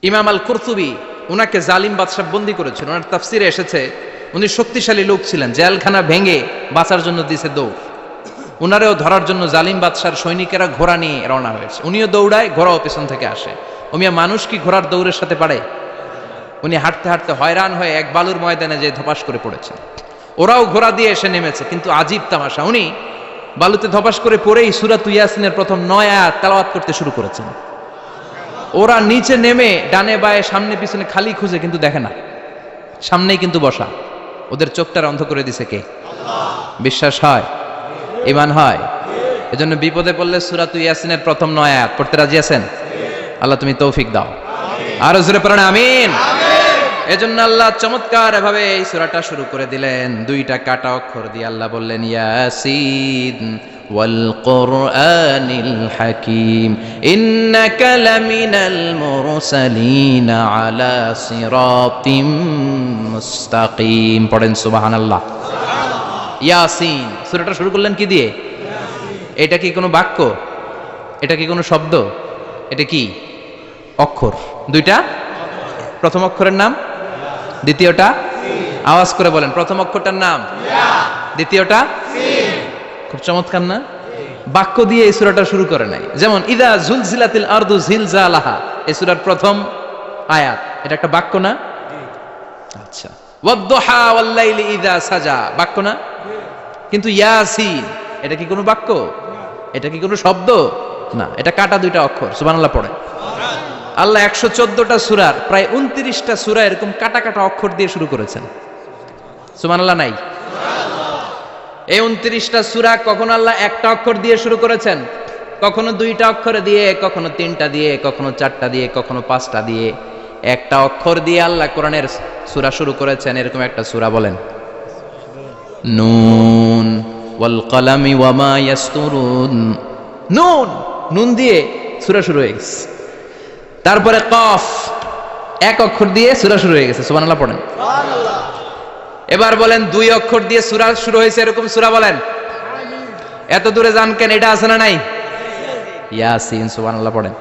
ইমাম আল কুরতুবী উনাকে জালিম বাদশাহ বন্দী করেছিল। ওনার তাফসিরে এসেছে উনি শক্তিশালী লোক ছিলেন, জেলখানা ভেঙে বাঁচার জন্য দিছে দৌড়। উনারেও ধরার জন্য জালিম বাদশার সৈনিকেরা ঘোড়া নিয়ে রওনা হয়েছে। উনিও দৌড়ায়, ঘোড়াও পেছন থেকে আসে। ওমিয়া মানুষ কি ঘোড়ার দৌড়ের সাথে পারে? উনি হাঁটতে হাঁটতে হয়রান হয়ে এক বালুর ময়দানে যে ধপাস করে পড়েছেন। ওরাও ঘোড়া দিয়ে এসে নেমেছে, কিন্তু আজীব তামাশা, উনি বালুতে ধপাস করে পড়েই সূরা ইয়াসিনের প্রথম 9 আয়াত তেলাওয়াত করতে শুরু করেছেন। ওরা নিচে নেমে ডানে বায়ে সামনে পিছনে খালি খুঁজে, কিন্তু দেখে না, সামনেই কিন্তু বসা। ওদের চোখটা অন্ধ করে দিছে কে? বিশ্বাস হয়? ঈমান হয়? এজন্য বিপদে পড়লে সূরা ইয়াসিনের প্রথম 9 আয়াত পড়তে রাজি আছেন? আল্লাহ তুমি তৌফিক দাও। আরো জোরে পড়েন আমিন। এজন্য আল্লাহ চমৎকার ভাবে এই সূরাটা শুরু করে দিলেন। দুইটা কাটা অক্ষর দিয়ে আল্লাহ বললেন ইয়াসিন ওয়াল কুরআনিল হাকীম ইন্নাকা লামিনাল মুরসালিন আলা সিরাতিম মুস্তাকিম। পড়েন সুবহানাল্লাহ। ইয়াসিন সূরাটা শুরু করলেন কি দিয়ে? এটা কি কোনো বাক্য? এটা কি কোনো শব্দ? এটা কি অক্ষর? দুইটা। প্রথম অক্ষরের নাম, দ্বিতীয়টা আওয়াজ করে বলেন। প্রথম অক্ষরটার নাম, দ্বিতীয়টা খুব চমৎকার না? বাক্য দিয়ে এই সূরাটা শুরু করে নাই। যেমন ইদা জুলজিলাতিল আরদু জিলজালাহা, এই সূরার প্রথম আয়াত, এটা একটা বাক্য না? আচ্ছা। ওয়াদ-দুহা ওয়াল-লাইলি ইদা সাজা, বাক্য না? কিন্তু ইয়াসিন এটা কি কোনো বাক্য? এটা কি কোনো শব্দ? না, এটা কাটা দুইটা অক্ষর। সুবহানাল্লাহ পড়ে। আল্লাহ 114টা সূরার প্রায় 29টা সূরা এরকম কাটা কাটা অক্ষর দিয়ে শুরু করেছেন। সুবহানাল্লাহ নাই? এই 29টা সূরা কখনো আল্লাহ একটা অক্ষর দিয়ে শুরু করেছেন, কখনো দুইটা অক্ষর দিয়ে, কখনো তিনটা দিয়ে, কখনো চারটা দিয়ে, কখনো পাঁচটা দিয়ে। একটা অক্ষর দিয়ে আল্লাহ কোরআনের সূরা শুরু করেছেন। এরকম একটা সূরা বলেন। নুন ওয়াল কলামি ওয়া মা ইয়াসতুরুন। নুন, নুন দিয়ে সূরা শুরু হয়ে গেছে। তারপরে কফ, এক অক্ষর দিয়ে সূরা শুরু হয়ে গেছে। সুবহানাল্লাহ পড়েন। সুবহানাল্লাহ। এবার বলেন দুই অক্ষর দিয়ে সূরা শুরু হয়েছে এরকম সূরা বলেন। এত দূরে যান কেন? এটা আছে না নাই? ইয়াসিন। সুবহানাল্লাহ পড়েন।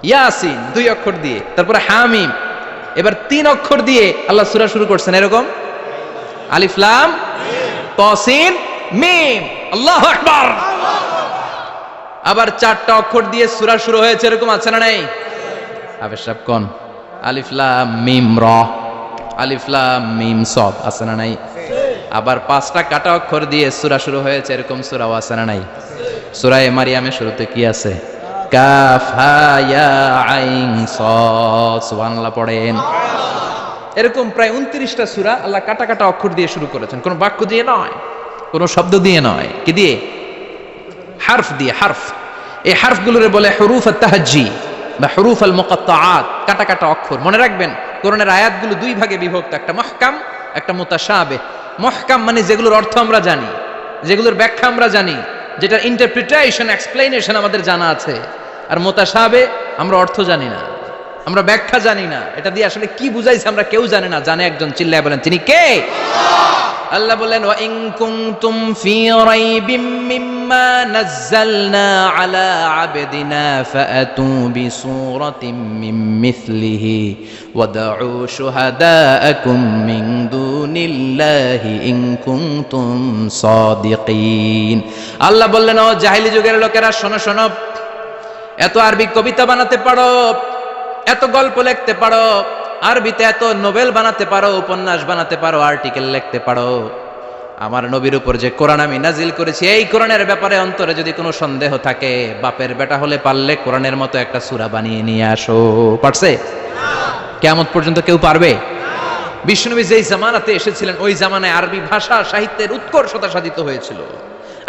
ইয়াসিন দুই অক্ষর দিয়ে। তারপরে হামিম। এবার তিন অক্ষর দিয়ে আল্লাহ সূরা শুরু করছেন এরকম। আলিফ লাম তাসিন মিম। আল্লাহু আকবার। আবার চারটা অক্ষর দিয়ে সূরা শুরু হয়েছে এরকম আছে না নাই? আবে সব কোন? আলিফ লাম মিম র, আলিফ লাম মিম সদ, আছে না নাই? আবার পাঁচটা কাটা অক্ষর দিয়ে সূরা শুরু হয়েছে এরকম সূরাও আছে না নাই? সূরা মারিয়ামের শুরুতে কি আছে? কাফ হা ইয়া আইন সাদ। সুবহানাল্লাহ পড়েন। এরকম প্রায় 29টা সূরা আল্লাহ কাটা কাটা অক্ষর দিয়ে শুরু করেছেন, কোনো বাক্য দিয়ে নয়, কোনো শব্দ দিয়ে নয়। কি দিয়ে? হারফ দিয়ে। হারফ, এই হারফগুলোরে বলে হুরুফ আত-তাহাজ্জি বা হুরুফ আল-মুকাত্তাআত, কাটা কাটা অক্ষর। মনে রাখবেন কোরআনের আয়াতগুলো দুই ভাগে বিভক্ত, একটা মুহকাম, একটা মুতাশাবিহ। মুহকাম মানে যেগুলোর অর্থ আমরা জানি, যেগুলোর ব্যাখ্যা আমরা জানি, যেটার ইন্টারপ্রিটেশন এক্সপ্লেনেশন আমাদের জানা আছে। আর মুতাশাবিহ আমরা অর্থ জানি না, আমরা ব্যাখ্যা জানি না, এটা দিয়ে আসলে কি বুঝাইছে আমরা কেউ জানে না। জানে একজন, চিল্লায় বলেন তিনি কে? আল্লাহ বলেন ওয়া ইন কুনতুম ফি রাইবিম মিম্মা নাযালনা আলা আবদিনা ফাআতু বিসূরাতিন মিন মিথলিহি ওয়াদউ শুহাদাআকুম মিন দুনিল্লাহি ইন কুনতুম সাদিকিন। আল্লাহ বললেন ও জাহেলি যুগের লোকেরা, শোনো শোনো, এত আরবি কবিতা বানাতে পারো, এত গল্প লিখতে পারো, আরবিতে এত নোবেল বানাতে পারো, উপন্যাস বানাতে পারো, আর্টিকেল লিখতে পারো। আমার নবীর উপর যে কোরআন আমি নাজিল করেছি, এই কোরআনের ব্যাপারে অন্তরে যদি কোনো সন্দেহ থাকে, বাপের বেটা হলে পারলে কোরআনের মতো একটা সূরা বানিয়ে নিয়ে আসো। পারছে? কিয়ামত পর্যন্ত কেউ পারবে? বিশ্বনবী যেই জামানাতে এসেছিলেন ওই জামানায় আরবি ভাষা সাহিত্যের উৎকর্ষতা সাধিত হয়েছিল।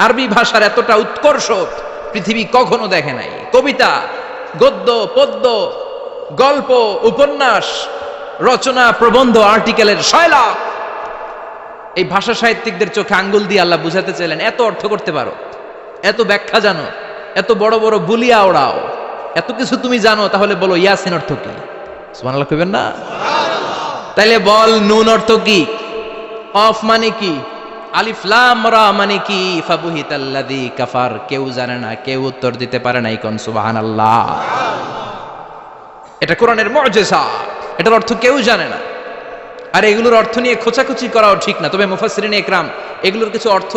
আরবি ভাষার এতটা উৎকর্ষ পৃথিবী কখনো দেখে নাই। কবিতা, গদ্য, পদ্য, গল্প, উপন্যাস, রচনা, প্রবন্ধ, আর্টিকেলের শয়লা। এই ভাষা সাহিত্যিকদের চোখে আঙ্গুল দিয়ে আল্লাহ বুঝাতে চাইলেন, এত অর্থ করতে পারো, এত ব্যাখ্যা জানো, এত বড় বড় বুলিয়া ওড়াও, এত কিছু তুমি জানো, তাহলে বলো ইয়াসিন অর্থ কি? সুবহানাল্লাহ কইবেন না? তাইলে বল নুন অর্থ কি? কফ মানে কি? আলিফ লাম রা মানে কি? ফাবুহিতাল্লাযী কাফার। কেউ জানে না, কেউ উত্তর দিতে পারে না। কোন সুবহানাল্লাহ। এটা কোরআনের মুআজিজা, এটার অর্থ কেউ জানে না। আর এগুলোর অর্থ নিয়ে খোঁচাখুচি করাও ঠিক না, তবে মুফাসসিরিন ইকরাম এগুলোর কিছু অর্থ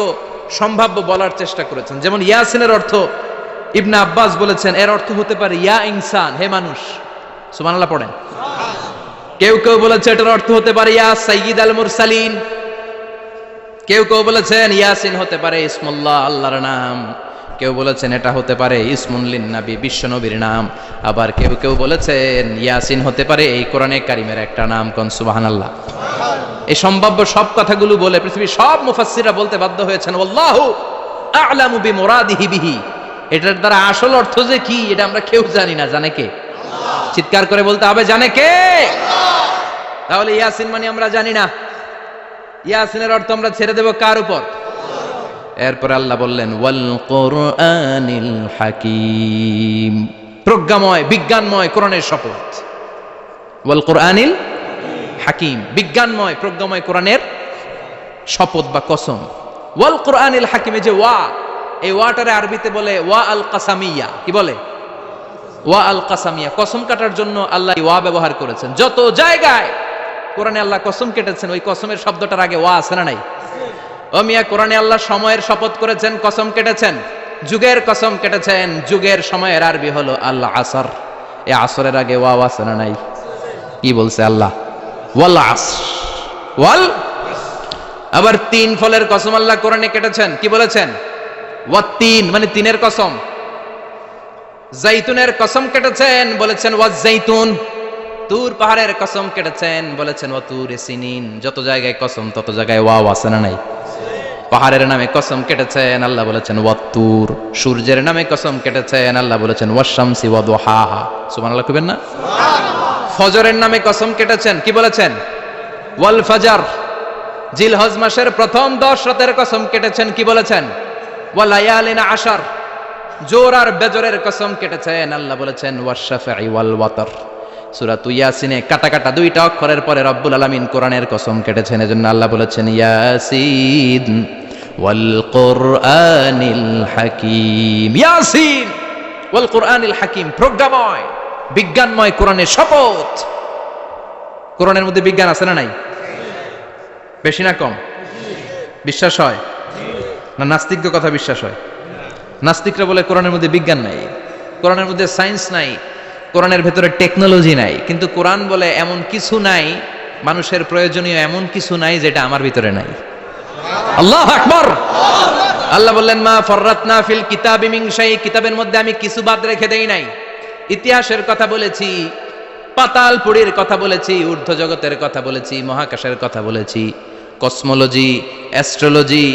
সম্ভাব্য বলার চেষ্টা করেছেন। যেমন ইয়াসিনের অর্থ ইবনে আব্বাস বলেছেন এর অর্থ হতে পারে ইয়া ইনসান, হে মানুষ। সুবহানাল্লাহ পড়েন। কেউ কেউ বলেছে এটার অর্থ হতে পারে ইয়া সাইয়্যিদ আল মুরসালিন। কেউ কেউ বলেছেন ইয়াসিন হতে পারে ইসমুল্লাহ, আল্লাহর নাম। কেউ বলেছেন এটা হতে পারে ইসমুন লিন নবী, বিশ্ব নবীর নাম। আবার কেউ কেউ বলেছেন ইয়াসিন হতে পারে এই কোরআনে কারিমের একটা নাম। কোন সুবহানাল্লাহ। এই সম্ভাব্য সব কথাগুলো বলে পৃথিবীর সব মুফাসসিররা বলতে বাধ্য হয়েছেন আল্লাহু আ'লামু বিমুরাদিহি বিহি, এটার দ্বারা আসল অর্থ যে কি এটা আমরা কেউ জানি না। জানে কে? আল্লাহ। চিৎকার করে বলতে হবে জানে কে? আল্লাহ। তাহলে ইয়াসিন মানে আমরা জানি না, ইয়াসিনের অর্থ আমরা ছেড়ে দেব কার উপর? এরপর আল্লাহ বললেন ওয়াল কোরআনিল হাকিম, প্রজ্ঞাময় বিজ্ঞানময় কোরআনের শপথ। ওয়াল কোরআনিল হাকিম, বিজ্ঞানময় প্রজ্ঞাময় কোরআনের শপথ বা কসম। ওয়াল কোরআনিল হাকিমে যে ওয়া, এই ওয়াটারে আরবিতে বলে ওয়া আল কাসামিয়া। কি বলে? ওয়া আল কাসামিয়া, কসম কাটার জন্য আল্লাহ ওয়া ব্যবহার করেছেন। যত জায়গায় কোরআনে আল্লাহ কসম কেটেছেন ওই কসমের শব্দটার আগে ওয়া আছে না নাই? ও মিয়া, কোরআনে আল্লাহ সময়ের শপথ করেছেন, কসম কেটেছেন, যুগের কসম কেটেছেন। যুগের সময়ের আরবি হলো আল আসর, এই আসরের আগে ওয়া আছে না নাই? কি বলছে আল্লাহ? ওয়াল আসর, ওয়াল। আবার তিন ফলের কসম আল্লাহ কোরআনে কেটেছেন, কি বলেছেন? ওয়াত্তিন, মানে তিনের কসম। জাইতুনের কসম কেটেছেন, বলেছেন ওয়াজ জাইতুন। তুর পাহাড়ের কসম কেটেছেন, বলেছেন ওয়া তুর সিনিন। যত জায়গায় কসম তত জায়গায় ওয়াও আছে না নাই? পাহাড়ের নামে কসম কেটেছেন, আল্লাহ বলেছেন ওয়াত্তুর। সূর্যের নামে কসম কেটেছেন, আল্লাহ বলেছেন ওয়াশ-শামসি ওয়া দুহাহা। সুবহানাল্লাহ কইবেন না? সুবহানাল্লাহ। ফজরের নামে কসম কেটেছেন, কি বলেছেন? ওয়াল ফাজর। জিলহজ মাসের প্রথম 10 রাতের কসম কেটেছেন, কি বলেছেন? ওয়া লায়ালিন আশর। জোর আর বেজরের কসম কেটেছেন, আল্লাহ বলেছেন ওয়াশ-শাফঈ ওয়াল ওয়াতর। সূরা ইয়াসিনে কাটা কাটা দুইটা অক্ষরের পরে রব্বুল আলামিন কোরআনের কসম কেটেছেন, এজন্য আল্লাহ বলেছেন ইয়াসিন ওয়াল কোরআনিল হাকিম। ইয়াসিন ওয়াল কোরআনিল হাকিম, প্রজ্ঞাময় বিজ্ঞানময় কোরআনের শপথ। কোরআনের মধ্যে বিজ্ঞান আছে না নাই? বেশি না কম? বিশ্বাস হয় না নাস্তিকদের কথা বিশ্বাস হয়? নাস্তিকরা বলে কোরআনের মধ্যে বিজ্ঞান নাই, কোরআনের মধ্যে সায়েন্স নাই, কোরআনের ভেতরে টেকনোলজি নাই। কিন্তু কোরআন বলে এমন কিছু নাই, মানুষের প্রয়োজনীয় এমন কিছু নাই যেটা আমার ভিতরে নাই। আল্লাহু আকবার। আল্লাহ বললেন মা ফররাতনা ফিল কিতাবি মিন শাই, কিতাবের মধ্যে আমি কিছু বাদ রেখে দেই নাই। ইতিহাসের কথা বলেছি, পাতালপুরীর কথা বলেছি, ঊর্ধ্ব জগতের কথা বলেছি, মহাকাশের কথা বলেছি, cosmology, astrology,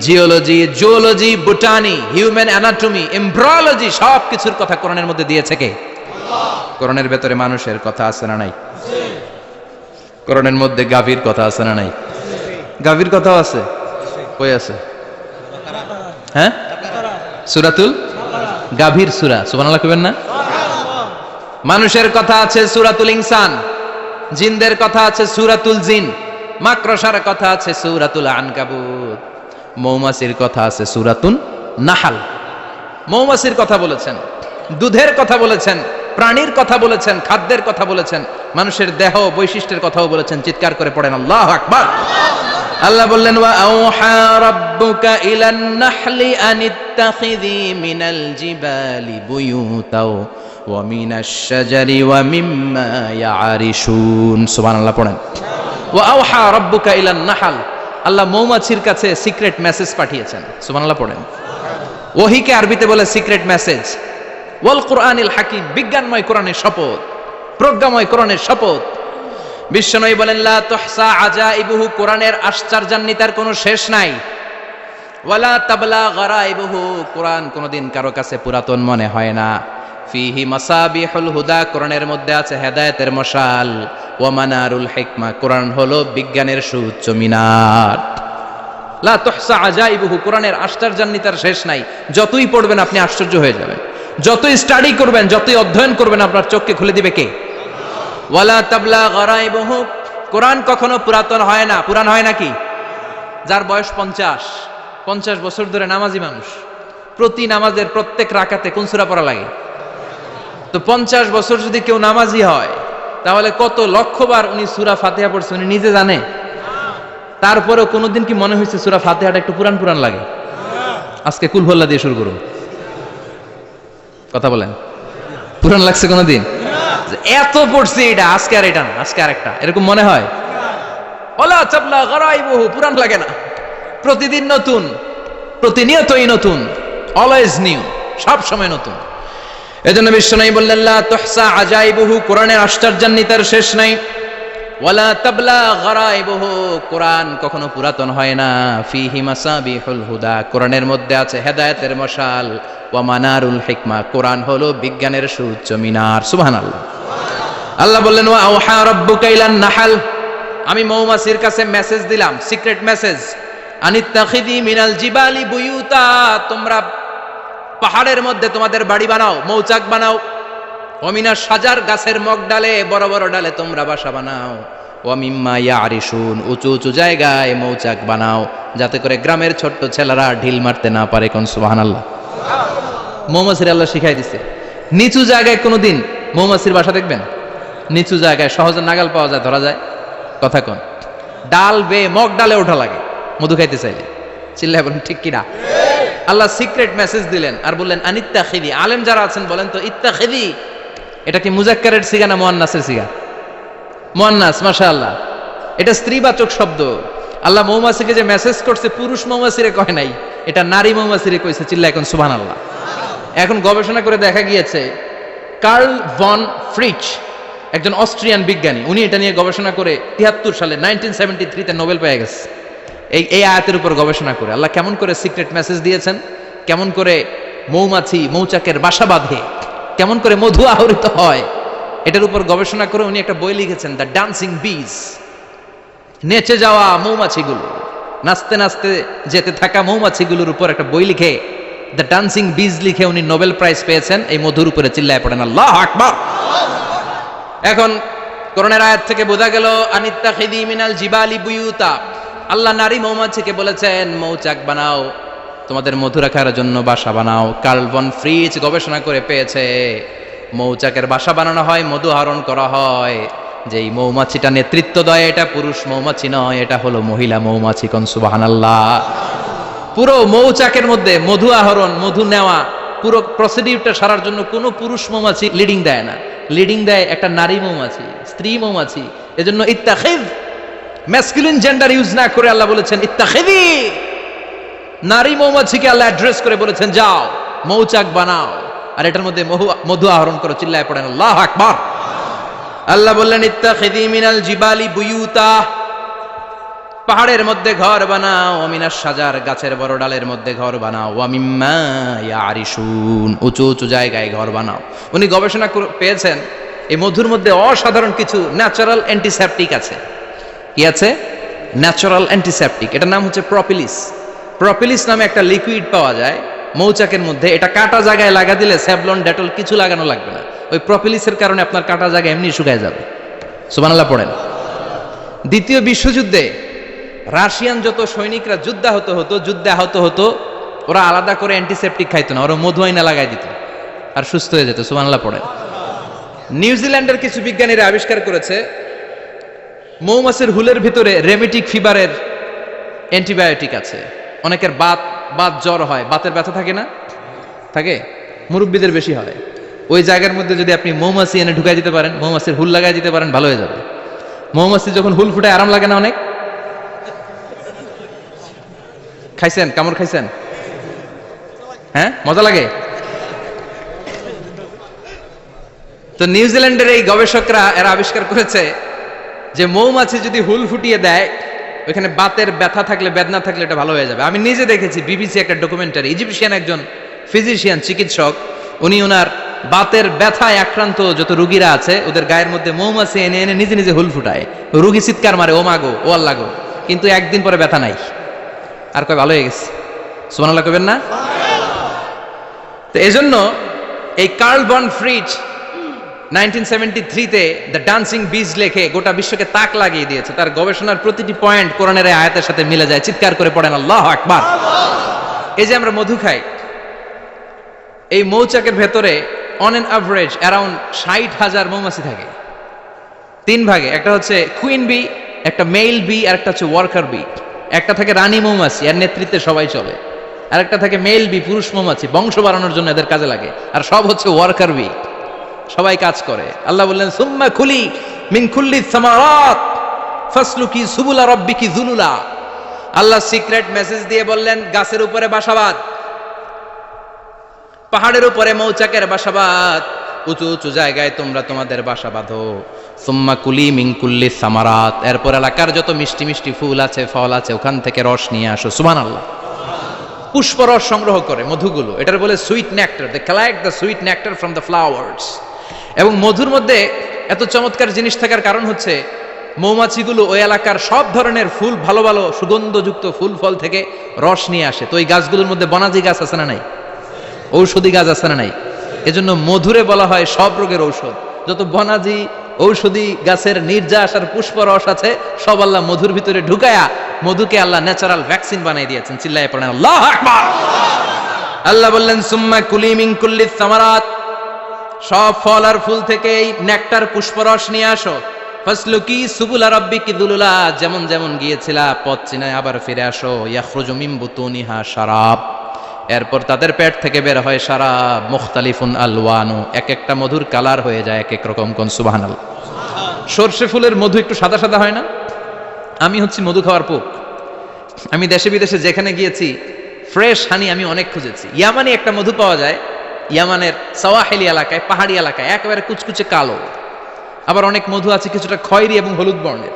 geology, zoology, botany, human anatomy, embryology, সব কিছুর কথা কোরআনের মধ্যে দিয়েছে কে? কোরআনের ভেতরে মানুষের কথা আছে না নাই? কোরআনের মধ্যে গাভীর কথা আছে না নাই? গাভীর কথাও আছে। কই আছে? হ্যাঁ, সূরাতুল গাভীর সূরা। সুবহানাল্লাহ কইবেন না? মানুষের কথা আছে সূরাতুল ইনসান, জিনদের কথা আছে সূরাতুল জিন, মাকড়সার কথা আছে সূরাতুল আনকাবুত, মৌমাছির কথা আছে সূরাতুন নাহাল। মৌমাছির কথা বলেছেন, দুধের কথা বলেছেন, প্রাণীর কথা বলেছেন, খাদ্যের কথা বলেছেন, মানুষের দেহ বৈশিষ্ট্যের কথাও বলেছেন। চিৎকার করে পড়েন আল্লাহু আকবার। আল্লাহ বললেন ওয়া আওহা রাব্বুকা ইলান নাহলি আনিত্তাখিযি মিনাল জিবালি বুয়ুতাও ওয়া মিনাশ শাজারি ওয়া মিম্মা ইয়ারিশুন। সুবহানাল্লাহ পড়েন। ওয়া আওহা রাব্বুকা ইলান নাহল, আল্লাহ মৌমাছির কাছে সিক্রেট মেসেজ পাঠিয়েছেন। সুবহানাল্লাহ পড়েন। ওহীকে আরবিতে বলে সিক্রেট মেসেজ। ওয়াল কোরআনিল হাকিম, বিজ্ঞানময় কোরআনের শপথ, প্রজ্ঞাময় কোরআনের শপথ। বিশ্বনবী বলেন লা তুহসা আজাইবুহু, কোরআনের আশ্চর্যান্বিতার কোনো শেষ নাই। ওয়ালা তাবলা গারাইবুহু, কোরআন কোনোদিন কারো কাছে পুরাতন মনে হয় না। ফিহি মাসাবিহুল হুদা, কোরআনের মধ্যে আছে হেদায়েতের মশাল। ওয়া মানারুল হিকমা, কোরআন হলো বিজ্ঞানের সুউচ্চ মিনার। লা তুহসা আজাইবুহু, কোরআনের আশ্চর্যান্বিতার শেষ নাই। যতই পড়বেন আপনি আশ্চর্য হয়ে যাবেন, যতই স্টাডি করবেন, যতই অধ্যয়ন করবেন, আপনার চোখকে খুলে দিবে কে? ওয়ালা তাবলা গারাইবুহু, কোরআন কখনো পুরাতন হয় না। পুরান হয় নাকি? যার বয়স 50 বছর ধরে নামাজি মানুষ, প্রতি নামাজের প্রত্যেক রাকাতে কোন সূরা পড়া লাগে? তো 50 বছর যদি কেউ নামাজি হয় তাহলে কত লক্ষবার উনি সূরা ফাতিহা পড়ছে উনি নিজে জানে? তারপরেও কোনোদিন কি মনে হয়েছে সূরা ফাতিহাটা একটু পুরান পুরান লাগে? আজকে কুল হল্লা দিয়ে শুরু করুন, কথা বলেন। পুরান লাগছে কোনোদিন? এত পড়ছি এটা, আজকে আর এটা না, আজকে আর একটা, এরকম মনে হয়? ওলা চাপলা গরাইবহু, পুরান লাগে না। প্রতিদিন নতুন, প্রতিনিয়তই নতুন, অলওয়েজ নিউ, সব সময় নতুন। এজন্য বিশ্বনবী বললেন লা তুহসা আজাইবুহু, কোরআনের আশ্চর্যান্বিতার শেষ নাই। ওয়ালা তাবলা গরাইবুহু, কোরআন কখনো পুরাতন হয় না। ফিহি মাসাবিহুল হুদা, কোরআনের মধ্যে আছে হেদায়েতের মশাল। ওয়া মানারুল হিকমা, কোরআন হলো বিজ্ঞানের সুউচ্চ মিনার। সুবহানাল্লাহ। আল্লাহ বললেন ওয়া আওহা রাব্বুকা ইলান নাহাল, আমি মৌমাছির কাছে মেসেজ দিলাম, সিক্রেট মেসেজ। আনিত্তাখিদি মিনাল জিবালি বুয়ুতা, তোমরা পাহাড়ের মধ্যে তোমাদের বাড়ি বানাও, মৌচাক বানাও। ওমিনা সাজার, গাছের মগ ডালে, বড় বড় ডালে তোমরা বাসা বানাও। ওয়ামিম্মা ইয়ারিশুন, উঁচু উঁচু জায়গায় মৌচাক বানাও, যাতে করে গ্রামের ছোট্ট ছেলেরা ঢিল মারতে না পারে। কোন সুবহানাল্লাহ। মৌমাছির আল্লাহ শিখাই দিছে। নিচু জায়গায় কোনোদিন মৌমাছির বাসা দেখবেন? নিচু জায়গায় সহজে নাগাল পাওয়া যায়, ধরা যায়। কথা কোন? ডাল বে মগ ডালে ওঠা লাগে মধু খাইতে চাইলে। চিল্লায় বলেন ঠিক কিনা? আল্লাহ সিক্রেট মেসেজ দিলেন আর বললেন আনিত্তাখিদি। আলেম যারা আছেন বলেন তো, ইত্তাখিদি এটা কি মুজাক্কারের সিগা না মুয়ান্নাসের সিগা? মুয়ান্নাস, মাশাআল্লাহ। এটা স্ত্রীবাচক শব্দ। আল্লাহ মৌমাছিকে যে মেসেজ করছে পুরুষ মৌমাছিরে কয় নাই, এটা নারী মৌমাছিরে কইছে। চিল্লায় এখন সুবহানাল্লাহ। এখন গবেষণা করে দেখা গিয়েছে কার্ল ভন ফ্রিচ, একজন অস্ট্রিয়ান বিজ্ঞানী, উনি এটা নিয়ে গবেষণা করে 73 সালে 1973 তে নোবেল পেয়ে গেছে। এই আয়াতের উপর গবেষণা করে আল্লাহ কেমন করে সিক্রেট মেসেজ দিয়েছেন, কেমন করে মৌমাছি মৌচাকের বাসা বাঁধে, কেমন করে মধু আহরিত হয়, এটার উপর গবেষণা করে উনি একটা বই লিখেছেন, দ্য ডান্সিং বিজ। নেচে যাওয়া মৌমাছিগুলো, নাচতে নাচতে যেতে থাকা মৌমাছিগুলোর উপর একটা বই লিখে, দ্য ডান্সিং বিজ লিখে উনি নোবেল প্রাইজ পেয়েছেন এই মধুর উপরে। চিল্লায় পড়েন আল্লাহু আকবার। এখন কোরআনের আয়াত থেকে বোঝা গেল আনিত্তাখিদি মিনাল জিবালি বুয়ুতা, আল্লাহ নারী মৌমাছিকে বলেছেন মৌচাক বানাও, তোমাদের মধু রাখার জন্য বাসা বানাও। কার্ল ভন ফ্রিচ গবেষণা করে পেয়েছে মৌচাকের বাসা বানানো হয়, মধু আহরণ করা হয়, যেই মৌমাছিটা নেতৃত্ব দেয় এটা পুরুষ মৌমাছি নয়, এটা হলো মহিলা মৌমাছি। কোন সুবহানাল্লাহ। পুরো মৌচাকের মধ্যে মধু আহরণ, মধু নেওয়া, পুরো প্রসিডিউরটা সারার জন্য কোনো পুরুষ মৌমাছি লিডিং দেয় না, লিডিং দেয় একটা নারী মৌমাছি, স্ত্রী মৌমাছি। এজন্য ইত্তাখিদ, ম্যাসকুলিন জেন্ডার ইউজ না করে আল্লাহ বলেছেন ইত্তাখিদি। নারী মৌমাছিকে আল্লাহ অ্যাড্রেস করে বলেছেন যাও মৌচাক বানাও আর এটার মধ্যে মধু আহরণ করো। চিল্লায় পড়েন আল্লাহু আকবার। আল্লাহ বললেন ইত্তাখিদি মিনাল জিবালি বুয়ুতা, পাহাড়ের মধ্যে ঘর বানাও। মিনাস সাজার, গাছের বড় ডালের মধ্যে ঘর বানাও। ওয়া মিম্মা ইয়ারিশুন, উঁচু উঁচু জায়গায় ঘর বানাও। উনি গবেষণা পেয়েছেন এই মধুর মধ্যে অসাধারণ কিছু ন্যাচারাল অ্যান্টিসেপটিক আছে। কি আছে? Natural antiseptic. এটার নাম হচ্ছে প্রপিলিস। প্রপিলিস নামে একটা লিকুইড পাওয়া যায় মৌচাকের মধ্যে। এটা কাটা জায়গায় লাগা দিলে স্যাভলন, ডেটল কিছু লাগানো লাগবে না। ওই প্রপিলিসের কারণে আপনার কাটা জায়গা এমনি শুকায় যাবে। সুবহানাল্লাহ পড়েন। দ্বিতীয় বিশ্বযুদ্ধে রাশিয়ান যত সৈনিকরা যুদ্ধে আহত হতো, ওরা আলাদা করে অ্যান্টিসেপটিক খাইতো না, ওরা মধু আইনা লাগাই দিত আর সুস্থ হয়ে যেত। সুবহানাল্লাহ পড়েন। নিউজিল্যান্ডের কিছু বিজ্ঞানীরা আবিষ্কার করেছে মৌমাছির হুলের ভিতরে রেমিটিক ফিভারের অ্যান্টিবায়োটিক আছে। অনেকের বাত জ্বর হয়, বাতের ব্যথা থাকে না? থাকে, মুরব্বীদের বেশি হয়। ওই জায়গার মধ্যে যদি আপনি মৌমাছি এনে ঢুকাই দিতে পারেন, মৌমাছির হুল লাগাই দিতে পারেন, ভালো হয়ে যাবে। মৌমাছি যখন হুল ফুটায় আরাম লাগে না অনেক? খাইছেন? কামড় খাইছেন? হ্যাঁ, মজা লাগে। তো নিউজিল্যান্ডের এই গবেষকরা এরা আবিষ্কার করেছে যে মৌমাছি যদি হুল ফুটিয়ে দেয়, ওইখানে বাতের ব্যথা থাকলে, বেদনা থাকলে এটা ভালো হয়ে যাবে। আমি নিজে দেখেছি, বিবিসি একটা ডকুমেন্টারি। ইজিপশিয়ান একজন ফিজিশিয়ান, চিকিৎসক, উনি ওনার বাতের ব্যথায় আক্রান্ত যত রুগীরা আছে ওদের গায়ের মধ্যে মৌমাছি এনে এনে নিজে নিজে হুল ফুটায়। রুগী চিৎকার মারে, ও মাগো, ও আল্লাহ গো, কিন্তু একদিন পরে ব্যথা নাই, আর কয় ভালো হয়ে গেছে। সুবহানাল্লাহ কইবেন না? তো এজন্য এই কার্ল ভন ফ্রিচ 1973-তে দ্য ডান্সিং বিজ লেখে গোটা বিশ্বকে তাক লাগিয়ে দিয়েছে। তার গবেষণার প্রতিটি পয়েন্ট কোরআনের আয়াতের সাথে মিলে যায়। চিৎকার করে পড়েন আল্লাহু আকবার। এই যে আমরা মধু খাই, এই মৌচাকের ভেতরে অন এন অ্যাভারেজ অ্যারাউন্ড 60,000 মৌমাছি থাকে। 3 ভাগে, একটা হচ্ছে কুইন বি, একটা মেল বি, আর একটা হচ্ছে ওয়ার্কার বি। একটা থাকে রানী মৌমাছি, এর নেতৃত্বে সবাই চলে। আর একটা থাকে মেল বি, পুরুষ মৌমাছি, বংশ বাড়ানোর জন্য এদের কাজে লাগে। আর সব হচ্ছে ওয়ার্কার বি, সবাই কাজ করে। আল্লাহ বললেন সুম্মা কুলি মিন কুল্লি সামারাত ফাসলুকি সুবুলা রাব্বিকি যুলুলা। আল্লাহ সিক্রেট মেসেজ দিয়ে বললেন গাছের উপরে বাসাবাদ, পাহাড়ের উপরে মৌচাকের বাসাবাদ, উঁচু উঁচু জায়গায় তোমরা তোমাদের বাসা বাঁধো। সুম্মা কুলি মিন কুল্লি সামারাত, এরপর এলাকার যত মিষ্টি মিষ্টি ফুল আছে, ফল আছে, ওখান থেকে রস নিয়ে আসো। সুবহানাল্লাহ। পুষ্প রস সংগ্রহ করে মধুগুলো, এটার বলে sweet nectar. They collect the sweet nectar from the flowers. এবং মধুর মধ্যে এত চমৎকার জিনিস থাকার কারণ হচ্ছে মৌমাছিগুলো ওই এলাকার সব ধরনের ফুল, ভালো ভালো সুগন্ধযুক্ত ফুল ফল থেকে রস নিয়ে আসে। তো এই গাছগুলোর মধ্যে বনাজি গাছ আছে না নাই? ঔষধি গাছ আছে না নাই? এজন্য মধুরে বলা হয় সব রোগের ঔষধ। যত বনাজি ঔষধি গাছের নির্যাস আর পুষ্প রস আছে, সব আল্লাহ মধুর ভিতরে ঢুকায়া মধুকে আল্লাহ ন্যাচারাল ভ্যাকসিন বানিয়ে দিয়েছেন। চিল্লায়ে পড়েন আল্লাহু আকবার। আল্লাহ বললেন সুম্মা কুলি মিন কুল্লি সামারাত, সব ফল আর ফুল থেকে এই নেকটার পুষ্পরস নিয়ে আসো। ফাসলুকি সুবুলা রাব্বিকি যুলুলা, যেমন যেমন গিয়েছিলা পথ চিনায় আবার ফিরে আসো। ইয়াখরুজু মিন বুতুনিহা শারাব, এরপর তাদের পেট থেকে বের হয় শারাব। মুখতালিফুন আলওয়ানু, এক একটা মধুর কালার হয়ে যায় এক এক রকম। কোন সুবহানাল্লাহ। সরষে ফুলের মধু একটু সাদা সাদা হয় না? আমি হচ্ছি মধু খাওয়ার পোক। আমি দেশে বিদেশে যেখানে গিয়েছি ফ্রেশ হানি আমি অনেক খুঁজেছি। ইয়ামানি একটা মধু পাওয়া যায়, ইয়ামানের সাওয়াহিলি এলাকায়, পাহাড়ি এলাকায়, একেবারে কুচকুচে কালো। আবার অনেক মধু আছে কিছুটা খয়েরি এবং হলুদ বর্ণের।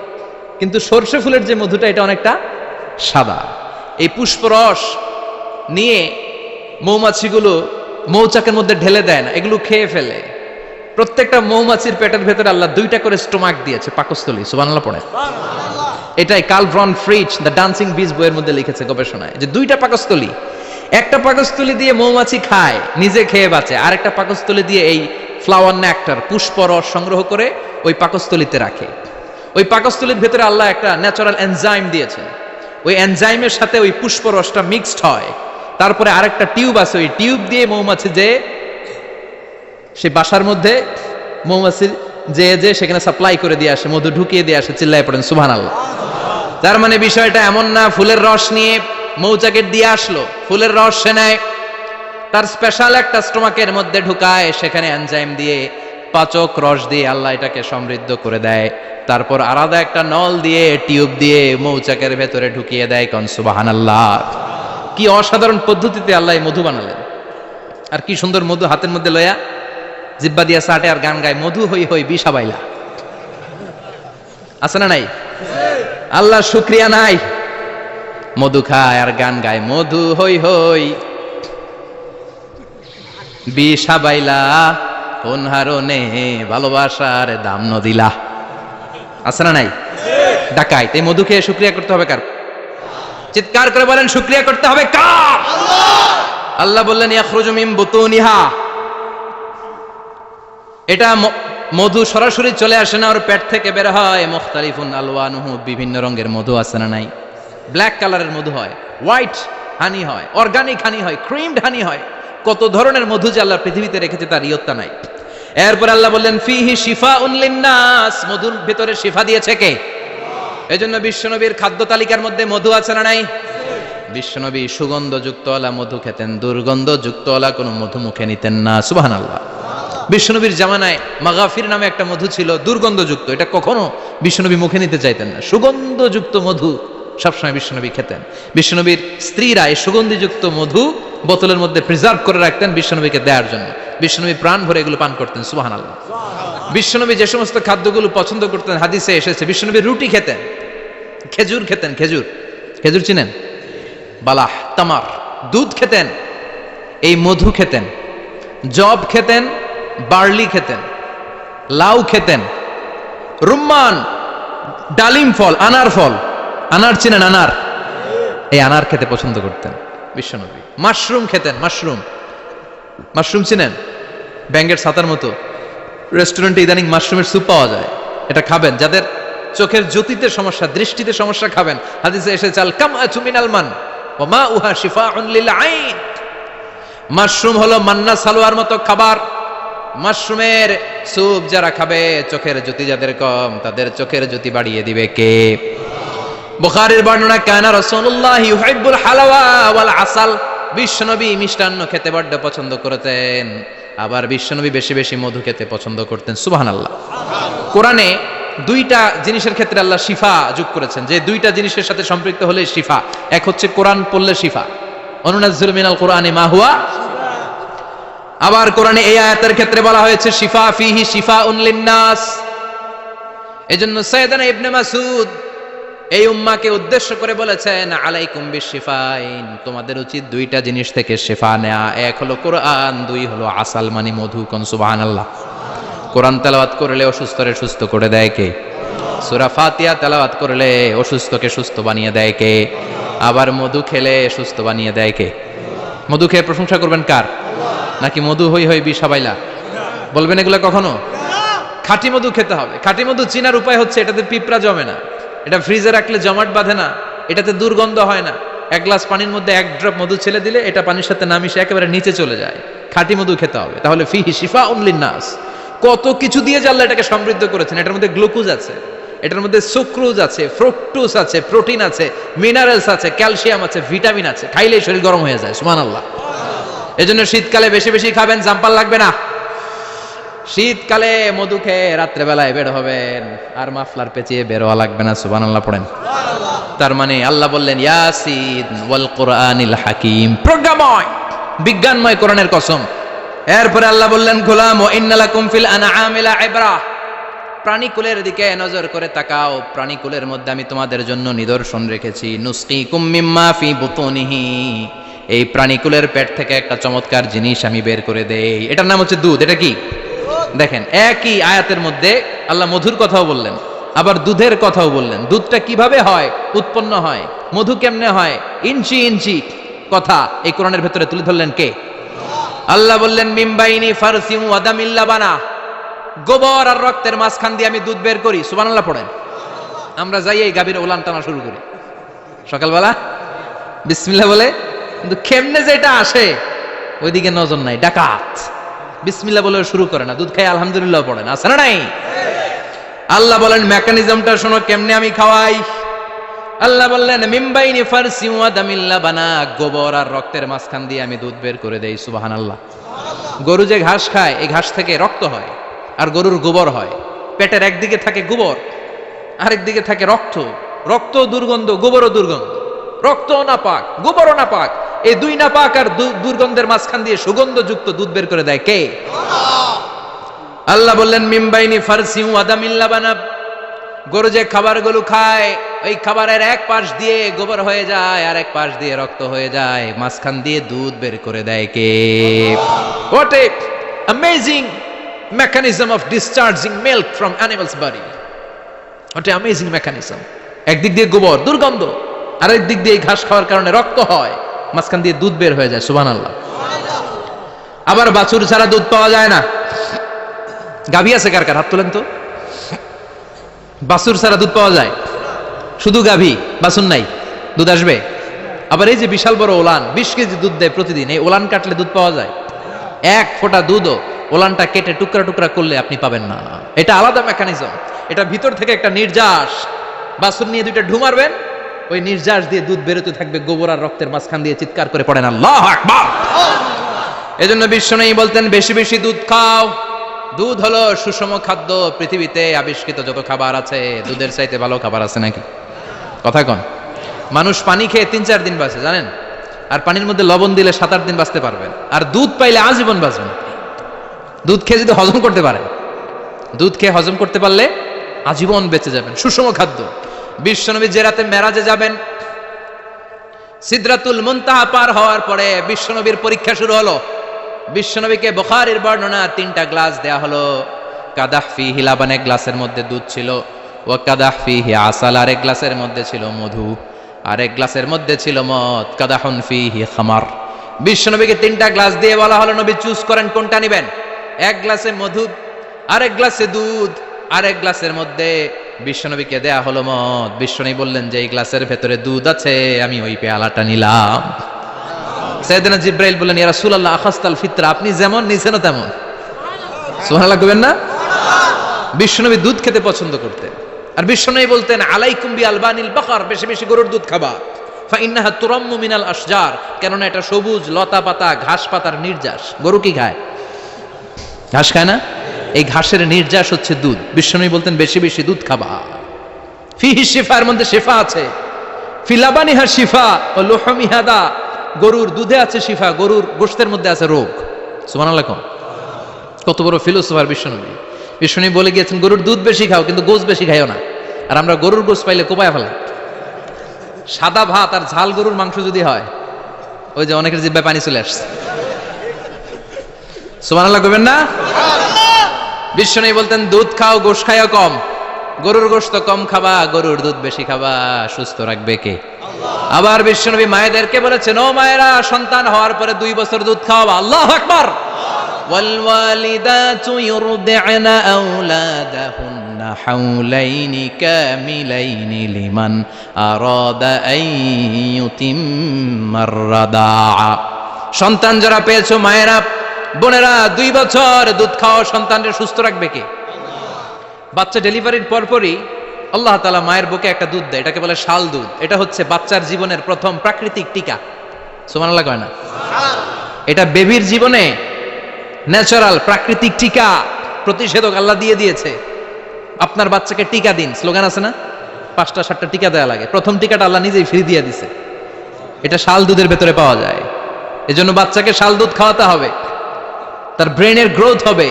কিন্তু সরষে ফুলের যে মধুটা, এটা অনেকটা সাদা। এই পুষ্পরস নিয়ে মৌমাছিগুলো মৌচাকের মধ্যে ঢেলে দেয় না, এগুলো খেয়ে ফেলে। প্রত্যেকটা মৌমাছির পেটের ভেতরে আল্লাহ 2টা করে স্টোমাক দিয়েছে, পাকস্থলী। সুবহানাল্লাহ পড়ে। এটাই কার্ল ভন ফ্রিচ দ্য ডান্সিং বিজ বইয়ের মধ্যে লিখেছে গবেষণায়, যে 2টা পাকস্থলী। একটা পাকস্থলী দিয়ে মৌমাছি খায়, নিজে খেয়ে বাঁচে। আরেকটা পাকস্থলী দিয়ে এই ফ্লাওয়ার নেক্টার, পুষ্পরস সংগ্রহ করে ওই পাকস্থলীতে রাখে। ওই পাকস্থলীর ভেতরে আল্লাহ একটা ন্যাচারাল এনজাইম দিয়েছে। ওই এনজাইমের সাথে ওই পুষ্পরসটা মিক্সড হয়। তারপরে আরেকটা টিউব আছে, ওই টিউব দিয়ে মৌমাছি যে সে বাসার মধ্যে মৌমাছির যে সেখানে সাপ্লাই করে দিয়ে আসে, মধু ঢুকিয়ে দিয়ে আসে। চিল্লায় পড়েন সুবহানাল্লাহ। তার মানে বিষয়টা এমন না ফুলের রস নিয়ে মৌচাকের দিয়ে আসলো, ফুলের রস সে নেয়, তার স্পেশাল একটা স্টোমাকের মধ্যে ঢুকায়, সেখানে এনজাইম দিয়ে, পাচক রস দিয়ে আল্লাহ এটাকে সমৃদ্ধ করে দেয়। তারপর আলাদা একটা নল দিয়ে, টিউব দিয়ে মৌচাকের ভেতরে ঢুকিয়ে দেয়। কোন সুবহানাল্লাহ। কি অসাধারণ পদ্ধতিতে আল্লাহ মধু বানালেন। আর কি সুন্দর মধু হাতের মধ্যে লয়া জিব্বা দিয়া চাটে আর গান গায়, মধু হই হই বিষা বাইলা। আছে না নাই? আল্লাহ শুকরিয়া নাই? মধু খায় আর গান গায়, মধু হই হই বিষা বাইলা, কোন হারনে ভালোবাসার দাম নদিলা। আছে না নাই? ডাকাইত। এই মধু খেয়ে শুকরিয়া করতে হবে কার? চিৎকার করে বলেন শুকরিয়া করতে হবে কার? আল্লাহ বললেন ইয়াখরুজু মিন বুতুনিহা, এটা মধু সরাসরি চলে আসে না, ওর পেট থেকে বের হয়। মুখতালিফুন আলওয়ানুহু, বিভিন্ন রঙের মধু আছে না নাই? ব্ল্যাক কালারের মধু হয়, হোয়াইট হানি হয়, অর্গানিক হানি হয়, ক্রিমড হানি হয়। কত ধরনের মধু যে আল্লাহ পৃথিবীতে রেখেছে তার ইয়ত্তা নাই। এরপর আল্লাহ বললেন ফিহি শিফাউন লিন্নাস, মধুর ভিতরে শিফা দিয়েছে কে? এজন্য বিশ্বনবীর খাদ্য তালিকার মধ্যে মধু আছে না নাই? বিশ্বনবী সুগন্ধযুক্তওয়ালা মধু খেতেন, দুর্গন্ধযুক্তওয়ালা কোনো মধু মুখে নিতেন না। সুবহানাল্লাহ। বিশ্বনবীর জামানায় মাগাফির নামে একটা মধু ছিল, দুর্গন্ধযুক্ত। এটা কখনো বিশ্বনবী মুখে নিতে চাইতেন না। সুগন্ধযুক্ত মধু সবসময় বিশ্বনবী খেতেন। বিশ্বনবীর স্ত্রীরা এই সুগন্ধিযুক্ত মধু বোতলের মধ্যে প্রিজার্ভ করে রাখতেন বিশ্বনবীকে দেওয়ার জন্য। বিশ্বনবী প্রাণ ভরে এগুলো পান করতেন। সুবহানাল্লাহ। বিশ্বনবী যে সমস্ত খাদ্যগুলো পছন্দ করতেন হাদিসে এসেছে, বিশ্বনবী রুটি খেতেন, খেজুর খেতেন। খেজুর, খেজুর চিনেন? বালাহ, তামার, দুধ খেতেন, এই মধু খেতেন, জব খেতেন, বার্লি খেতেন, লাউ খেতেন, রুম্মান, ডালিম ফল, আনার ফল, আনার চিনেন? আনার, এই আনার খেতে পছন্দ করতেন বিশ্বনবী। মাশরুম খেতেন, মাশরুম, মাশরুম চিনেন? ব্যাঙ্গের ছাতার মতো। রেস্টুরেন্টে ইদানিং মাশরুমের স্যুপ পাওয়া যায়, এটা খাবেন। যাদের চোখের জ্যোতিতে সমস্যা, দৃষ্টিতে সমস্যা, খাবেন। হাদিসে এসেছে আল কামআতু মিনাল মান ওয়া মাউহা শিফাউন লিল আইন। মাশরুম হলো মান্না সালোয়ার মতো খাবার, মাশরুমের স্যুপ যারা খাবে, চোখের জ্যোতি যাদের কম, তাদের চোখের জ্যোতি বাড়িয়ে দিবে কে? বুখারীর বর্ণনা, কানা রাসূলুল্লাহ ইউহিব্বুল হালাওয়া ওয়াল আসাল, বিশ্বনবী মিষ্টান্ন খেতে বড্ড পছন্দ করতেন, আবার বিশ্বনবী বেশি বেশি মধু খেতে পছন্দ করতেন। সুবহানাল্লাহ। কোরআনে দুইটা জিনিসের ক্ষেত্রে আল্লাহ শিফা যোগ করেছেন, যে দুইটা জিনিসের সাথে সম্পৃক্ত হলে শিফা। এক হচ্ছে কোরআন পড়লে শিফা, অনুনাজ্জিলু মিনাল কোরআনি মা হুয়া। আবার কোরআনে এই আয়াতের ক্ষেত্রে বলা হয়েছে শিফা ফিহি শিফাউন লিন্নাস। এজন্য সাইয়েদনা ইবনে মাসউদ এই উম্মাহকে উদ্দেশ্য করে বলেছেন, আলাইকুম বিশিফাইন, তোমাদের উচিত দুইটা জিনিস থেকে শিফা নেয়া। এক হলো কোরআন, দুই হলো আসাল মানে মধু। কোন সুবহানাল্লাহ। কোরআন তেলাওয়াত করলে অসুস্থরে সুস্থ করে দেয় কে? সূরা ফাতিহা তেলাওয়াত করলে অসুস্থকে সুস্থ বানিয়ে দেয় কে? আবার মধু খেলে সুস্থ বানিয়ে দেয় কে? মধু খেয়ে প্রশংসা করবেন কার? নাকি মধু হই হই বিষাবাইলা বলবেন এগুলো কখনো? খাঁটি মধু খেতে হবে। খাঁটি মধু চিনার উপায় হচ্ছে এটাতে পিঁপড়া জমে না, এটা ফ্রিজে রাখলে জমাট বাঁধে না, এটাতে দুর্গন্ধ হয় না। এক গ্লাস পানির মধ্যে এক ড্রপ মধু ছেলে দিলে এটা পানির সাথে না মিশে একেবারে নিচে চলে যায়। খাঁটি মধু খেতে হবে। তাহলে ফিহি শিফাউন লিন্নাস। কত কিছু দিয়ে যে আল্লাহ এটাকে সমৃদ্ধ করেছেন। এটার মধ্যে গ্লুকোজ আছে, এটার মধ্যে সুক্রোজ আছে, ফ্রুকটোজ আছে, প্রোটিন আছে, মিনারেলস আছে, ক্যালসিয়াম আছে, ভিটামিন আছে। খাইলেই শরীর গরম হয়ে যায়। সুবহানাল্লাহ। এজন্য শীতকালে বেশি বেশি খাবেন, জাম্পাল লাগবে না। শীতকালে মধু খেয়ে রাত্রে বেলায় বের হবেন, আর মাফলার পেঁচিয়ে বের হওয়া লাগবে না। সুবহানাল্লাহ পড়েন। তার মানে আল্লাহ বললেন ইয়াসিন ওয়াল কোরআনিল হাকিম, প্রজ্ঞাময় বিজ্ঞানময় কোরআনের কসম। এরপরে আল্লাহ বললেন গোলাম ওয়া ইন্নালাকুম ফিল আনআমি লাইবরা, প্রাণীকুলের দিকে নজর করে তাকাও, প্রাণীকুলের মধ্যে আমি তোমাদের জন্য নিদর্শন রেখেছি। নুসকিকুম মিম্মা ফি বুতুনিহি, এই প্রাণীকুলের পেট থেকে একটা চমৎকার জিনিস আমি বের করে দেই, এটার নাম হচ্ছে দুধ। এটা কি? দেখেন, একই আয়াতের মধ্যে আল্লাহ মধুর কথাও বললেন, আবার দুধের কথাও বললেন। দুধটা কিভাবে হয়, উৎপন্ন হয়, মধু কেমনে হয়, ইঞ্চি ইঞ্চি কথা এই কোরআনের ভেতরে তুলে ধরলেন কে? আল্লাহ বললেন মিমবাইনি ফারসিম ওয়া দামিল লাবানা, গোবর আর রক্তের মাঝখান দিয়ে আমি দুধ বের করি। সুবহানাল্লাহ পড়েন। আমরা যাই এই গাভীর ওলান টানা শুরু করি সকালবেলা বিসমিল্লাহ বলে, কিন্তু কেমনে যে এটা আসে ওইদিকে নজর নাই। ডাকাত বিসমিল্লাহ বলে শুরু করে না, দুধ খাই আলহামদুলিল্লাহ পড়ে না, আছে না নাই? আল্লাহ বলেন মেকানিজমটা শোনো কেমনে আমি খাওয়াই। আল্লাহ বললেন মিমবাইনি ফারসিম ওয়া দামিল লাবানা, গোবর আর রক্তের মাঝখান দিয়ে আমি দুধ বের করে দেই। সুবহানাল্লাহ। গরু যে ঘাস খায়, এই ঘাস থেকে রক্ত হয় আর গরুর গোবর হয়। পেটের একদিকে থাকে গোবর, আরেক দিকে থাকে রক্ত। রক্ত দুর্গন্ধ, গোবরও দুর্গন্ধ। রক্ত নাপাক, গোবরও নাপাক, এই দুই নাপাক আর দুর্গন্ধের মাঝখান দিয়ে সুগন্ধযুক্ত দুধ বের করে দেয় কে? আল্লাহ বললেন মিমবাইনি ফারসিম ওয়া দামিল লাবানা, গরু যে খাবারগুলো খায় ওই খাবারের এক পাশ দিয়ে গোবর হয়ে যায় আর এক পাশ দিয়ে রক্ত হয়ে যায়, মাঝখান দিয়ে দুধ বের করে দেয় কে? What a amazing mechanism of discharging milk from animal's body. What a amazing mechanism. একদিক দিয়ে গোবর দুর্গন্ধ, আরেক দিক দিয়ে ঘাস খাওয়ার কারণে রক্ত হয়, মাঝখান দিয়ে দুধ বের হয়ে যায়। সুবহানাল্লাহ। আবার বাছুর ছাড়া দুধ পাওয়া যায় না। গাভী আছে কার কার? হাত তোলেন তো। বাছুর ছাড়া দুধ পাওয়া যায়? শুধু গাভী, বাছুর নাই, দুধ আসবে? আবার এই যে বিশাল বড় ওলান, 20 কেজি দুধ দেয় প্রতিদিন, এই ওলান কাটলে দুধ পাওয়া যায়? এক ফোঁটা দুধও ওলানটা কেটে টুকরা টুকরা করলে আপনি পাবেন না। এটা আলাদা মেকানিজম। এটা ভিতর থেকে একটা নির্যাস, বাছুর নিয়ে দুইটা ঢু মারবেন, ওই নির্যাস দিয়ে দুধ বেরোতে থাকবে, গোবর আর রক্তের মাঝখান দিয়ে চিৎকার করে পড়েন আল্লাহু আকবার। এজন্য বিশ্বনবী বলতেন বেশি বেশি দুধ খাও। দুধ হলো সুষম খাদ্য। পৃথিবীতে আবিষ্কৃত যত খাবার আছে, দুধের চাইতে ভালো খাবার আছে নাকি? কথা কন। মানুষ পানি খেয়ে 3-4 দিন বাঁচে জানেন, আর পানির মধ্যে লবণ দিলে 7-8 দিন বাঁচতে পারবেন। আর দুধ পাইলে আজীবন বাঁচবেন। দুধ খেয়ে যদি হজম করতে পারেন, দুধ খেয়ে হজম করতে পারলে আজীবন বেঁচে যাবেন। সুষম খাদ্য। বিশ্বনবী যে রাতে মেরাজে যাবেন, সিদরাতুল মুনতাহা পার হওয়ার পরে বিশ্বনবীর পরীক্ষা শুরু হলো। বিশ্বনবীকে বুখারীর বর্ণনা 3টা গ্লাস দেয়া হলো। কাদাহ ফিহি লাবান, এক গ্লাসের মধ্যে দুধ ছিল, ওয়া কাদাহ ফিহি আসাল, আরেক গ্লাসের মধ্যে ছিল মধু, আরেক গ্লাসের মধ্যে ছিল মদ। কাদাহুন ফিহি খামার। বিশ্বনবীকে 3টা গ্লাস দিয়ে বলা হলো নবী চুজ করেন কোনটা নেবেন। এক গ্লাসে মধু, আরেক গ্লাসে দুধ, আরেক গ্লাসের মধ্যে বিশ্বনবীকে দেয়া হলো মদ। বিশ্বনবী বললেন যে এই গ্লাসের ভেতরে দুধ আছে, আমি ওই পেয়ালাটা নিলাম। সাইয়েদনা জিবরাইল বললেন ইয়া রাসূলুল্লাহ আখাস্তাল ফিতরা, আপনি যেমন নিছেন তেমন। সুবহানাল্লাহ কইবেন না? বিশ্বনবী দুধ খেতে পছন্দ করতেন, আর বিশ্বনবী বলতেন আলাইকুম বি আলবানিল বাকার, বেশি বেশি গরুর দুধ খাবা, ফা ইন্নাহা তুরাম্মু মিনাল আশজার, কেননা এটা সবুজ লতা পাতা ঘাস পাতার নির্যাস। গরু কি খায়? ঘাস খায় না? এই ঘাসের নির্যাস হচ্ছে দুধ। বিশ্বনবী বলতেন বেশি বেশি দুধ খাবা। ফিহি শিফা, এর মধ্যে শিফা আছে। ফি লাবানিহা শিফা ও লুহমিহা দা, গরুর দুধে আছে শিফা, গরুর গোশতের মধ্যে আছে রোগ। সুবহানাল্লাহ। কত বড় ফিলোসোফার বিশ্বনবী! বিশ্বনবী বলে গিয়েছেন গরুর দুধ বেশি খাও, কিন্তু গোশ বেশি খাইও না। আর আমরা গরুর গোশ পাইলে কোপায় ফেলাই। সাদা ভাত আর ঝাল গরুর মাংস যদি হয়, ওই যে অনেকের জিহ্বায় পানি চলে আসছে। সুবহানাল্লাহ কইবেন না? বিশ্বনবী বলতেন দুধ খাও, গোশ খাইও কম। গরুর গোশত কম খাবা, গরুর দুধ বেশি খাবা। সুস্থ রাখবে কে? আল্লাহ। আবার বিশ্বনবী মায়েদেরকে বলেছেন, ও মায়েরা, সন্তান হওয়ার পরে 2 বছর দুধ খাওয়াবা। আল্লাহু আকবার। والوالدات يرضعن أولادهن حولين كاملين لمن أراد أن يتم الرضاعة। সন্তান যারা পেয়েছো মায়েরা, বোনেরা, 2 বছর দুধ খাওয়া সন্তানকে সুস্থ রাখবে কে? বাচ্চা ডেলিভারির পরপরই আল্লাহ তাআলা মায়ের বুকে একটা দুধ দেয়, এটাকে বলে শাল দুধ। এটা হচ্ছে বাচ্চার জীবনের প্রথম প্রাকৃতিক টিকা। সুবহানাল্লাহ কয় না? এটা বেবির জীবনে ন্যাচারাল প্রাকৃতিক টিকা, প্রতিষেধক আল্লাহ দিয়ে দিয়েছে। আপনার বাচ্চাকে টিকা দিন, স্লোগান আছে না? 5টা 7টা টিকা দেওয়া লাগে। প্রথম টিকাটা আল্লাহ নিজেই ফ্রি দিয়ে দিছে। এটা শাল দুধের ভেতরে পাওয়া যায়। এজন্য বাচ্চাকে শাল দুধ খাওয়াতে হবে। তার ব্রেনের গ্রোথ হবে,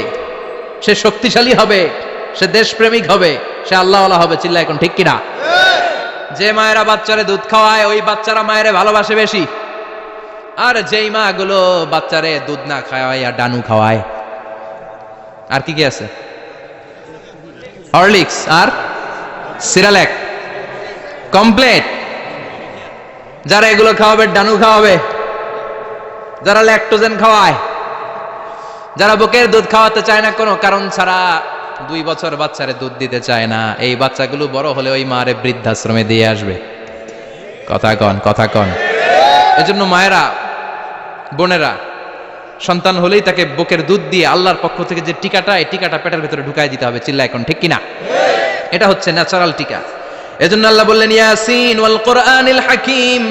সে শক্তিশালী হবে, সে দেশপ্রেমিক হবে, সে আল্লাহওয়ালা হবে। চিল্লা এখন ঠিক কিনা? যে মায়েরা বাচ্চারে দুধ খাওয়ায়, ওই বাচ্চারা মায়েরে ভালোবাসে বেশি। আর যেই মা গুলো বাচ্চারে দুধ না খাওয়ায় আর ডানু খাওয়ায়, আর কি কি আছে, হরলিক্স আর সিরালেক, কমপ্লেট, যারা এগুলো খাওয়াবে, ডানু খাওয়াবে, যারা ল্যাকটোজেন খাওয়ায়, যারা বুকের দুধ খাওয়াতে চায় না কোনো কারণ ছাড়া, 2 বছর বাচ্চারে দুধ দিতে চায় না, এই বাচ্চাগুলো বড় হলে ওই মারে বৃদ্ধাশ্রমে দিয়ে আসবে। কথা কন, কথা কন। এজন্য মায়েরা, বোনেরা, সন্তান হলেই তাকে বুকের দুধ দিয়ে আল্লাহর পক্ষ থেকে যে টিকাটা, এই টিকাটা পেটের ভিতরে ঢুকাই দিতে হবে। চিল্লা এখন ঠিক কিনা? এটা হচ্ছে ন্যাচারাল টিকা। এজন্য আল্লাহ বললেন ইয়াসিন ওয়াল কোরআনিল হাকিম।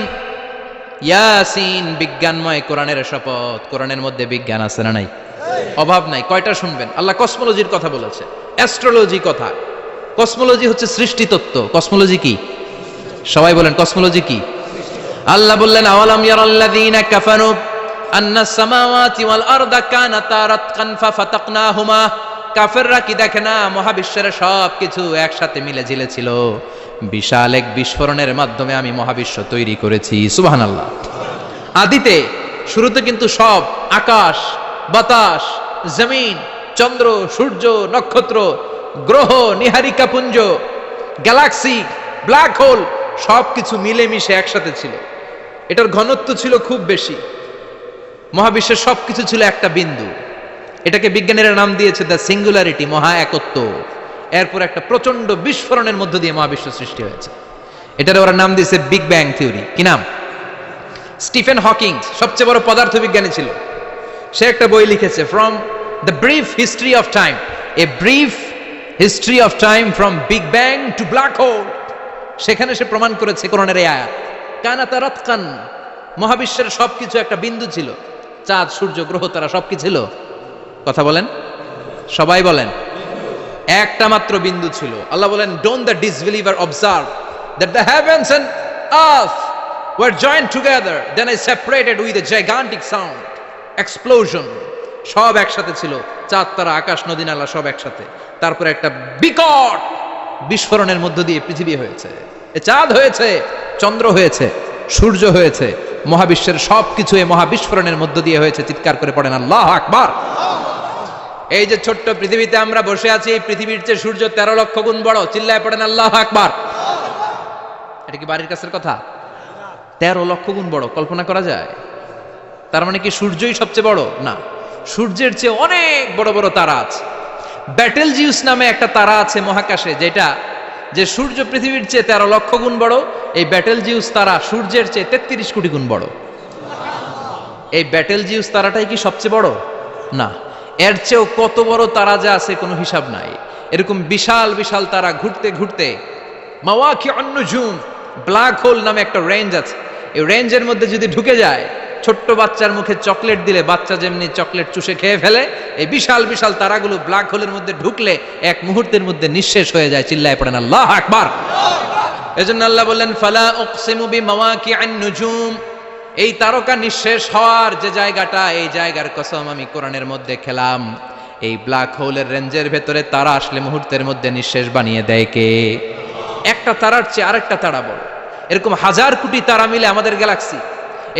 ইয়াসিন, বিজ্ঞানময় কোরআনের শপথ। কোরআনের মধ্যে বিজ্ঞান আছে না নাই? অভাব নাই। কয়টা শুনবেন? আল্লাহ কসমোলজির কথা বলেছে, অ্যাস্ট্রোলজি কথা। কসমোলজি হচ্ছে সৃষ্টি তত্ত্ব। কসমোলজি কি? সবাই বলেন কসমোলজি কি? আল্লাহ বললেন আওয়ালাম ইয়ারাল্লাযীনা কাফারু আন্নাস সামাওয়াতি ওয়াল আরদা কানাতা রাতকান ফাফাতাকনাহুমা। কাফেররা কি দেখে না মহাবিশ্বের সব কিছু একসাথে মিলে ঝিলে ছিল, বিশাল এক বিস্ফোরণের মাধ্যমে আমি মহাবিশ্ব তৈরি করেছি। সুবহানাল্লাহ। আদিতে, শুরুতে কিন্তু সব আকাশ, বাতাস, জমিন, চন্দ্র, সূর্য, নক্ষত্র, গ্রহ, নিহারিকা পুঞ্জ, গ্যালাক্সি, ব্ল্যাক হোল, সবকিছু মিলেমিশে একসাথে ছিল। এটার ঘনত্ব ছিল খুব বেশি। মহাবিশ্বের সবকিছু ছিল একটা বিন্দু। এটাকে বিজ্ঞানীরা নাম দিয়েছে দ্য সিঙ্গুলারিটি, মহা একত্ব। এরপর একটা প্রচন্ড বিস্ফোরণের মধ্য দিয়ে মহাবিশ্ব সৃষ্টি হয়েছে। এটার ওরা নাম দিয়েছে বিগ ব্যাং থিওরি। কি নাম? স্টিফেন হকিং সবচেয়ে বড় পদার্থবিজ্ঞানী ছিল। সে একটা বই লিখেছে, from the brief history of time, a brief history of time from big bang two black hole. সেখানে সে প্রমাণ করেছে কোরআনের এই আয়াত, কানাতা রাতকান, মহাবিশ্বের সবকিছু একটা বিন্দু ছিল। চাঁদ, সূর্য, গ্রহ, তারা সবকিছু ছিল। কথা বলেন, সবাই বলেন, একটা মাত্র বিন্দু ছিল। আল্লাহ বলেন, don't the disbeliever observe that the heavens and earth were joint together, then I separated with a gigantic sound, explosion. সব একসাথে ছিল, চাঁদ, তারা, আকাশ, নদী, নালা সব একসাথে। তারপরে একটা বিকট বিস্ফোরণের মধ্য দিয়ে পৃথিবী হয়েছে, এ চাঁদ হয়েছে, চন্দ্র হয়েছে, সূর্য হয়েছে, মহাবিশ্বের সবকিছু এই মহাবিস্ফোরণের মধ্য দিয়ে হয়েছে। চিৎকার করে পড়েন আল্লাহু আকবার। এই যে ছোট্ট পৃথিবীতে আমরা বসে আছি, এই পৃথিবীর চেয়ে সূর্য 13 লক্ষ গুণ বড়। চিল্লায় পড়েন আল্লাহু আকবার। এটা কি বাড়ির কাছের কথা? 13 লক্ষ গুণ বড়, কল্পনা করা যায়? তার মানে কি সূর্যই সবচেয়ে বড়? না, সূর্যের চেয়ে অনেক বড় বড় তারা আছে। ব্যাটেল জিউস নামে একটা তারা আছে মহাকাশে, যেটা যে সূর্য পৃথিবীর চেয়ে 13 লক্ষ গুণ বড়। এই ব্যাটেল জিউস তারা সূর্যের চেয়ে 33 কোটি গুণ বড়। এই ব্যাটেল জিউস তারাটাই কি সবচেয়ে বড়? না, এর চেয়েও কত বড় তারা যা আছে কোনো হিসাব নাই। এরকম বিশাল বিশাল তারা ঘুরতে ঘুরতে মাওয়াকিউন নুজুম, ব্ল্যাক হোল নামে একটা রেঞ্জ আছে, এই রেঞ্জের মধ্যে যদি ঢুকে যায়, ছোট্ট বাচ্চার মুখে চকলেট দিলে বাচ্চা যেমনি চকলেট চুষে খেয়ে ফেলে, এই বিশাল বিশাল তারাগুলো ব্ল্যাক হোলের মধ্যে ঢুকলে এক মুহূর্তের মধ্যে নিঃশেষ হয়ে যায়। চিল্লায় পড়েন আল্লাহু আকবার। এজন্য আল্লাহ বললেন ফালা উকসিমু বিমাওয়াকিউন নুজুম, এই তারকা নিঃশেষ হওয়ার যে জায়গাটা, এই জায়গার কসম আমি কোরআনের মধ্যে খেলাম। এই ব্ল্যাক হোলের রেঞ্জের ভেতরে তারা আসলে মুহূর্তের মধ্যে নিঃশেষ বানিয়ে দেয় কে? একটা তারার চেয়ে আরেকটা তারা বড়। এরকম হাজার কোটি তারা মিলে আমাদের গ্যালাক্সি।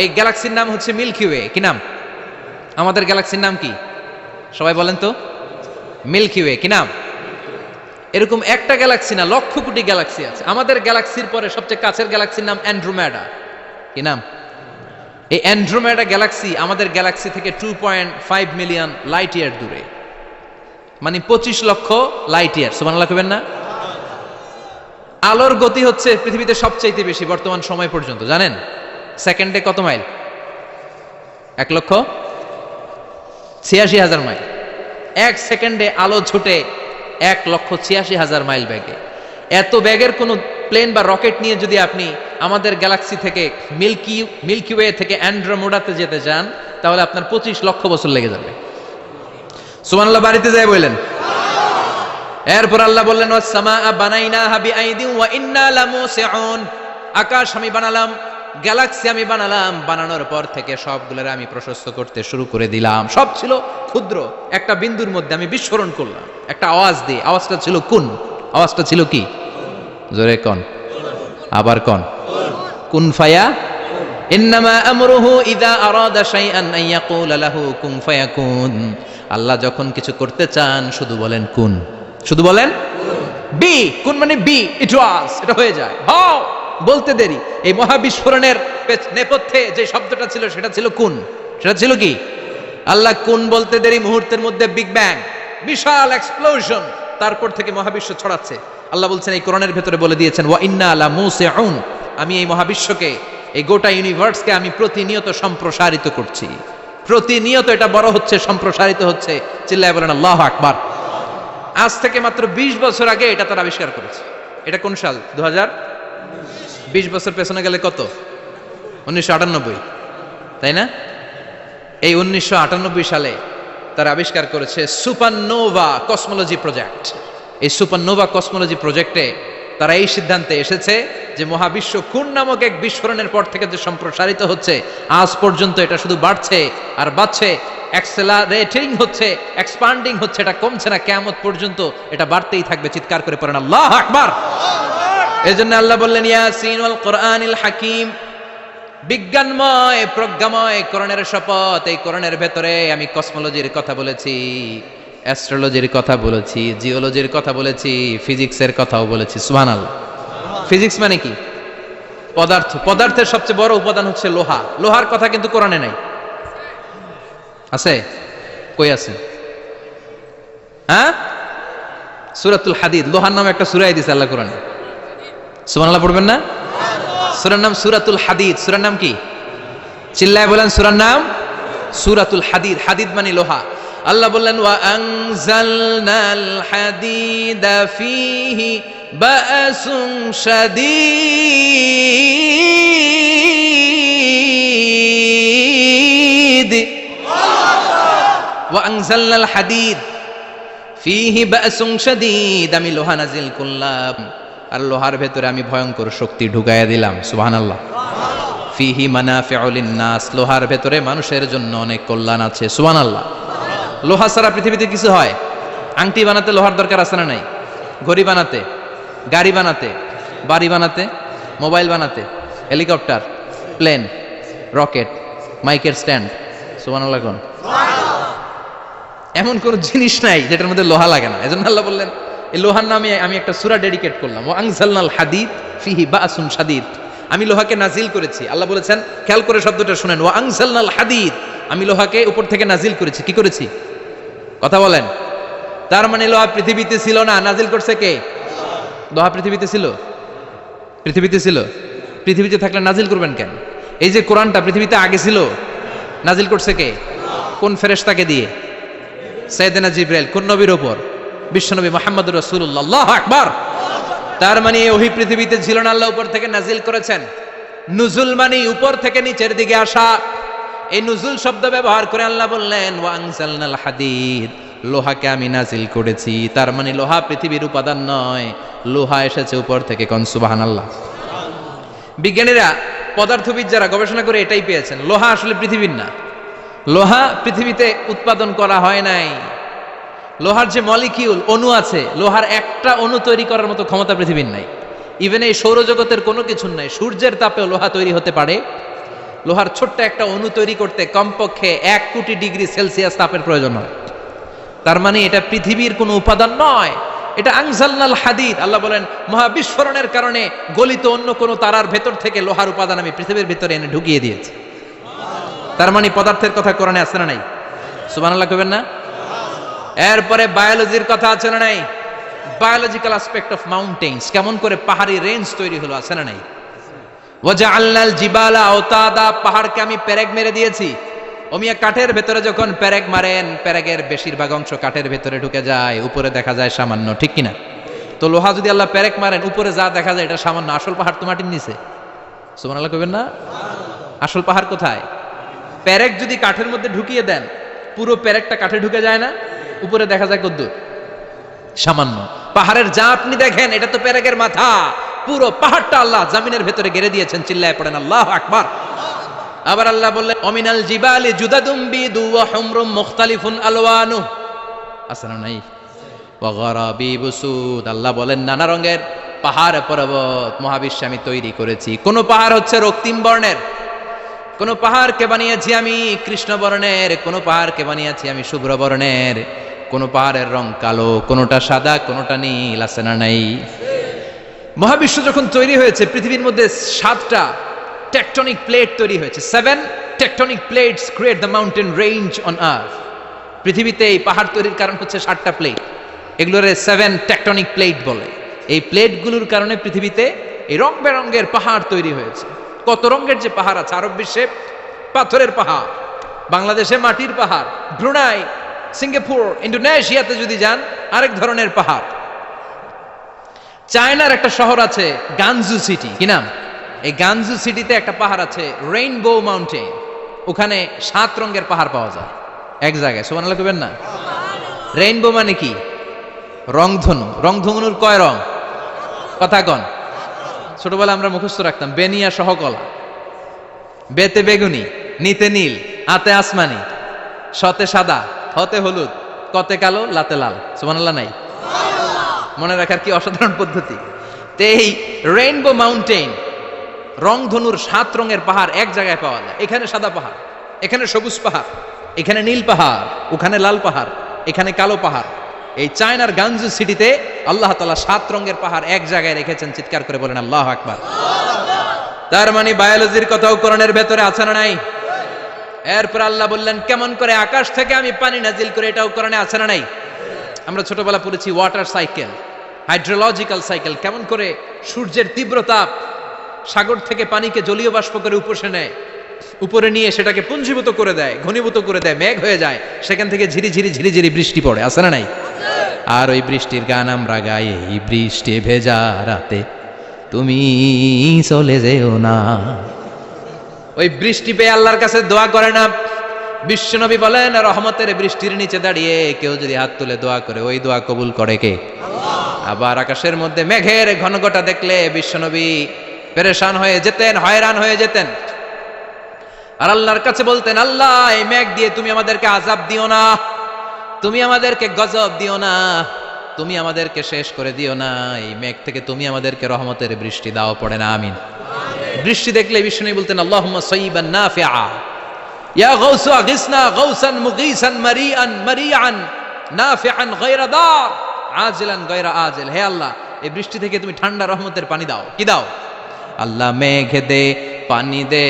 এই গ্যালাক্সির নাম হচ্ছে মিল্কি ওয়ে। কি নাম? আমাদের গ্যালাক্সির নাম কি? সবাই বলেন তো। Milky Way. কি নাম? এরকম একটা গ্যালাক্সি না, লক্ষ কোটি গ্যালাক্সি আছে। আমাদের গ্যালাক্সির পরে সবচেয়ে কাছের গ্যালাক্সির নাম অ্যান্ড্রোমেডা। কি নাম? এই অ্যান্ড্রোমেডা গ্যালাক্সি আমাদের গ্যালাক্সি থেকে 2.5 মিলিয়ন লাইট ইয়ার দূরে, মানে 25 লক্ষ লাইট ইয়ার। সুবহানাল্লাহ কইবেন না? আলোর গতি হচ্ছে পৃথিবীতে সবচাইতে বেশি বর্তমান সময় পর্যন্ত, জানেন? সেকেন্ডে কত মাইল? 1,86,000 মাইল। এক সেকেন্ডে আলো ছুটে 1,86,000 মাইল বেগে। এত বেগের কোন প্লেন বা রকেট নিয়ে যদি আপনি আমাদের গ্যালাক্সি থেকে মিল্কি ওয়ে থেকে অ্যান্ড্রোমেডাতে যেতে চান, তাহলে আপনার 25 লক্ষ বছর লেগে যাবে। সুবহানাল্লাহ বাড়িতে যায় বললেন। এরপর আল্লাহ বললেন ওয়াস সামাআ বানাইনাহা বিআইদিন ওয়া ইন্না লামুসিউন, আকাশ আমি বানালাম, গ্যালাক্সি আমি বানালাম, বানানোর পর থেকে সবগুলোর আমি প্রশস্ত করতে শুরু করে দিলাম। সব ছিল ক্ষুদ্র, একটা বিন্দুর মধ্যে আমি বিস্ফোরণ করলাম একটা আওয়াজ দিয়ে। আওয়াজটা ছিল কুন। আওয়াজটা ছিল কি? জোরে কোন, আবার কোন। কুন ফায়া ইন্নামা আমরুহু ইযা আরাদা শাইআন আন ইয়াকুলা লাহু কুন ফায়াকুন। আল্লাহ যখন কিছু করতে চান শুধু বলেন কুন, শুধু বলেন বি। কুন মানে বি, ইট ওয়াজ, এটা হয়ে যায়। হও বলতে দেরি। এই মহাবিস্ফোরণের নেপথ্যে যে শব্দটা ছিল সেটা ছিল কুন। সেটা ছিল কি? আল্লাহ কুন বলতে দেরি, মুহূর্তের মধ্যে বিগ ব্যাং, বিশাল এক্সপ্লোশন, তারপর থেকে মহাবিশ্ব ছড়াচ্ছে। আল্লাহ বলছেন এই কোরআনের ভেতরে বলে দিয়েছেন ওয়া ইন্না লামুসিউন, আমি এই মহাবিশ্বকে, এই গোটা ইউনিভার্সকে আমি প্রতিনিয়ত সম্প্রসারিত করছি। প্রতিনিয়ত এটা বড় হচ্ছে, সম্প্রসারিত হচ্ছে। চিল্লায় বলেন আল্লাহু আকবার। আজ থেকে মাত্র 20 বছর আগে এটা তারা আবিষ্কার করেছে। এটা কোন সাল? 2020 বছর পেছনে গেলে কত? 1998, তাই না? এই 1998 সালে তারা আবিষ্কার করেছে সুপারনোভা কসমোলজি প্রজেক্ট। এই সুপারনোভা কসমোলজি প্রজেক্টে তারা এই সিদ্ধান্তে এসেছে যে মহাবিশ্ব কুন নামক এক বিস্ফোরণের পর থেকে যে সম্প্রসারিত হচ্ছে, আজ পর্যন্ত এটা শুধু বাড়ছে আর বাড়ছে, অ্যাক্সেলারেটিং হচ্ছে, এক্সপান্ডিং হচ্ছে, এটা কমছে না। কিয়ামত পর্যন্ত এটা বাড়তেই থাকবে। চিৎকার করে পড়েন আল্লাহু আকবার। এজন্য আল্লাহ বললেন ইয়াসিন ওয়াল কোরআনিল হাকিম, বিজ্ঞানময় প্রজ্ঞাময় কোরআনের শপথ। এই কোরআনের ভেতরে আমি কসমোলজির কথা বলেছি, অ্যাস্ট্রোলজির কথা বলেছি, জিওলজির কথা বলেছি, ফিজিক্সের কথাও বলেছি। সুবহানাল্লাহ। ফিজিক্স মানে কি? পদার্থ। পদার্থের সবচেয়ে বড় উপাদান হচ্ছে লোহা। লোহার কথা কিন্তু কোরআনে নাই। আছে? কই আছে? হ্যাঁ, সূরাতুল হাদিদ, লোহার নামে একটা সূরা দিয়েছে আল্লাহ কোরআনে। সুবহানাল্লাহ পড়বেন না? সূরার নাম সূরাতুল হাদিদ। সূরার নাম কি? চিল্লায় বলেন সূরার নাম সূরাতুল হাদিদ। হাদিদ মানে লোহা। আল্লাহ বললেন ওয়া আনজালনাল হাদিদা ফীহি বা'সুন শাদীদ। ওয়া আনজালনাল হাদিদ ফীহি বা'সুন শাদীদ, আমি লোহা নাজিল করলাম আর লোহার ভেতরে আমি ভয়ঙ্কর শক্তি ঢুকাইয়া দিলাম। সুবহানাল্লাহ। ফীহি মানাফিউ লিন-নাস, লোহার ভেতরে মানুষের জন্য অনেক কল্যাণ আছে। সুবহানাল্লাহ। লোহা ছাড়া পৃথিবীতে কিছু হয়? আংটি বানাতে লোহার দরকার আছে না নাই? ঘড়ি বানাতে, গাড়ি বানাতে, বাড়ি বানাতে, মোবাইল বানাতে, হেলিকপ্টার, প্লেন, রকেট, মাইকের স্ট্যান্ড। সুবহানাল্লাহ কোন? এমন কোন জিনিস নাই যেটার মধ্যে লোহা লাগে না। এজন্য আল্লাহ বললেন এই লোহার নামে আমি একটা সূরা ডেডিকেট করলাম, ওয়া আনজালনাল হাদিদ ফীহি বা'সুন শাদীদ। আমি লোহাকে নাজিল করেছি। আল্লাহ বলেছেন, খেয়াল করে শব্দটা শুনেন, ওয়া আনজালনাল হাদিদ, আমি লোহাকে উপর থেকে নাজিল করেছি। কি করেছি? কথা বলেন। তার মানে লোহা পৃথিবীতে ছিল না, নাজিল করছে কে? লোহা পৃথিবীতে ছিল? পৃথিবীতে ছিল। পৃথিবীতে থাকলে নাজিল করবেন কেন? এই যে কোরআনটা পৃথিবীতে আগে ছিল, নাজিল করছে কে? কোন ফেরেশতাকে দিয়ে? সাইয়েদনা জিবরাইল কোন নবীর উপর? বিশ্বনবী মুহাম্মদুর রাসূলুল্লাহ। আল্লাহু আকবার। তার মানে এই ওহী পৃথিবীতে ছিল না, আল্লাহ উপর থেকে নাজিল করেছেন। নুজুল মানে উপর থেকে নিচের দিকে আসা। এই নুজুল শব্দ ব্যবহার করে আল্লাহ বললেন ওয়া আনজালনাল হাদিদ, লোহাকে আমি নাজিল করেছি। তার মানে লোহা পৃথিবীর উপাদান নয়, লোহা এসেছে উপর থেকে। কোন সুবহানাল্লাহ। বিজ্ঞানীরা, পদার্থবিদ যারা গবেষণা করে এটাই পেয়েছেন, লোহা আসলে পৃথিবীর না। লোহা পৃথিবীতে উৎপাদন করা হয় নাই। লোহার যে মলিকিউল, অণু আছে, লোহার একটা অণু তৈরি করার মতো ক্ষমতা পৃথিবীর নাই। ইভেন এই সৌরজগতের কোনো কিছুর নাই। সূর্যের তাপেও লোহা তৈরি হতে পারে? লোহার ছোট্ট একটা অণু তৈরি করতে কমপক্ষে 1 কোটি ডিগ্রি সেলসিয়াস তাপের প্রয়োজন হয়। তার মানে এটা পৃথিবীর কোনো উপাদান নয়, এটা আনজালনাল হাদিদ। আল্লাহ বলেন মহাবিস্ফোরণের কারণে গলিত অন্য কোনো তারার ভেতর থেকে লোহার উপাদান আমি পৃথিবীর ভিতরে এনে ঢুকিয়ে দিয়েছি। তার মানে পদার্থের কথা কোরআনে আছে না নাই? সুবহানাল্লাহ কইবেন না? এরপরে বায়োলজির কথা আছে না নাই? বায়োলজিক্যাল অ্যাসপেক্ট অফ মাউন্টেন্স, কেমন করে পাহাড়ি রেঞ্জ তৈরি হলো, আছে না নাই? ওয়াজআলনাল জিবালা আওতাদা, পাহাড়কে আমি পেরেক মেরে দিয়েছি। ওমিয়া কাঠের ভেতরে যখন পেরেক মারেন, পেরেকের বেশিরভাগ অংশ কাঠের ভেতরে ঢুকে যায়, উপরে দেখা যায় সামান্য, ঠিক কিনা? তো লোহা যদি আল্লাহ পেরেক মারেন, উপরে যা দেখা যায় এটা সামান্য, আসল পাহাড় তো মাটির নিচে। সুবহানাল্লাহ কইবেন না? আসল পাহাড় কোথায়? পেরেক যদি কাঠের মধ্যে ঢুকিয়ে দেন, পুরো পেরেকটা কাঠে ঢুকে যায় না, উপরে দেখা যায় কদ্দুর? সামান্য। পাহাড়ের যা আপনি দেখেন এটা তো পেরেকের মাথা, পুরো পাহাড়টা আল্লাহ জমিনের ভেতরে গেড়ে দিয়েছেন। চিল্লায় পড়েন আল্লাহু আকবার। আবার আল্লাহ বললেন অমিনাল জিবালি জুদাদুম বিদু ওয়া হুমরুম মুখতালিফুন আলওয়ানু, আসনা নাই? ওয়া গারাবিব সুদ, আল্লাহ বলেন নানা রঙের পাহাড় পর্বত মহাবিশ্বে আমি তৈরি করেছি। কোন পাহাড় হচ্ছে রক্তিম বর্ণের, কোন পাহাড়কে বানিয়েছি আমি কৃষ্ণ বর্ণের, কোন পাহাড়কে বানিয়েছি আমি শুভ্র বর্ণের, কোন পাহাড়ের রং কালো, কোনটা সাদা, কোনটা নীল, আছে না নাই? মহাবিশ্ব যখন তৈরি হয়েছে, পৃথিবীর মধ্যে 7টা টেকটনিক প্লেট তৈরি হয়েছে। 7 tectonic plates create the mountain range on earth. পৃথিবীতে এই পাহাড় তৈরির কারণ হচ্ছে 7টা প্লেট, এগুলোরে 7 টেকটনিক প্লেট বলে। এই প্লেটগুলোর কারণে পৃথিবীতে এই রং বেরঙের পাহাড় তৈরি হয়েছে। কত রঙের যে পাহাড় আছে, আরব বিশ্বে পাথরের পাহাড়, বাংলাদেশে মাটির পাহাড়, ব্রুনাই, সিঙ্গাপুর, ইন্দোনেশিয়াতে যদি যান আরেক ধরনের পাহাড়। চায়নার একটা শহর আছে গানজু সিটি, কি নাম? এই গানজু সিটিতে একটা পাহাড় আছে রেইনবো মাউন্টেন, ওখানে 7 রঙের পাহাড় পাওয়া যায় এক জায়গায়। সুবহানাল্লাহ কইবেন না? রেইনবো মানে কি? রংধনু। রংধনুর কয় রং? কথা কন। ছোটবেলা আমরা মুখস্থ রাখতাম বেনিয়া সহকলা, বেতে বেগুনি, নিতে নীল, আতে আসমানি, শতে সাদা, হতে হলুদ, কতে কালো, লাতে লাল। সুবহানাল্লাহ নাই? মনে রাখার কি অসাধারণ পদ্ধতি। তো এই রেইনবো মাউন্টেন, রংধনুর 7 রঙের পাহাড় এক জায়গায় পাওয়া যায়। এখানে সাদা পাহাড়, এখানে সবুজ পাহাড়, এখানে নীল পাহাড়, ওখানে লাল পাহাড়, এখানে কালো পাহাড়। এই চায়নার গানজু সিটিতে আল্লাহ তাআলা 7 রঙের পাহাড় এক জায়গায় রেখেছেন। চিৎকার করে বলেন আল্লাহু আকবার। তার মানে বায়োলজির কথাও কোরআনের ভেতরে আছে না নাই? এরপর আল্লাহ বললেন কেমন করে আকাশ থেকে আমি পানি নাজিল করে, এটাও কোরআনে আছে না নাই? আমরা ছোটবেলা পড়েছি ওয়াটার সাইকেল, হাইড্রোলজিক্যাল সাইকেল, কেমন করে সূর্যের তীব্র তাপ সাগর থেকে পানিকে জলীয় বাষ্প করে উপসে নেয়, উপরে নিয়ে সেটাকে পুঞ্জীভূত করে দেয়, ঘনীভূত করে দেয়, মেঘ হয়ে যায়, সেখান থেকে ঝিরিঝিরি ঝিরিঝিরি বৃষ্টি পড়ে, আছে না নাই? আর ওই বৃষ্টির গান আমরা গাই, এই বৃষ্টি ভেজা রাতে তুমি চলে যেও না। ওই বৃষ্টি পেয়ে আল্লাহর কাছে দোয়া করে না। বিশ্বনবী বলেন রহমতের বৃষ্টির নিচে দাঁড়িয়ে কেউ যদি হাত তুলে দোয়া করে, ওই দোয়া কবুল করে কে? আবার আকাশের মধ্যে মেঘের ঘনঘটা দেখলে বিশ্বনবী পেরেশান হয়ে যেতেন, হয়রান হয়ে যেতেন, আর আল্লাহর কাছে বলতেন আল্লাহ এই মেঘ দিয়ে তুমি আমাদেরকে আযাব দিও না, তুমি আমাদেরকে গজব দিও না, তুমি আমাদেরকে শেষ করে দিও না, এই মেঘ থেকে তুমি আমাদেরকে রহমতের বৃষ্টি দাও। পড়ে না আমিন। বৃষ্টি দেখলে বিষ্ণু বলতেন আল্লাহুম্মা সাইয়িবান নাফিআ ইয়া গাউসু আগিসনা গাউসান মুগীসান মারিআন মারিআন নাফিআন গায়রা দার আজিলান গায়রা আজিল। হে আল্লাহ এই বৃষ্টি থেকে তুমি ঠান্ডা রহমতের পানি দাও। কি দাও? আল্লাহ মেঘ দে, পানি দে,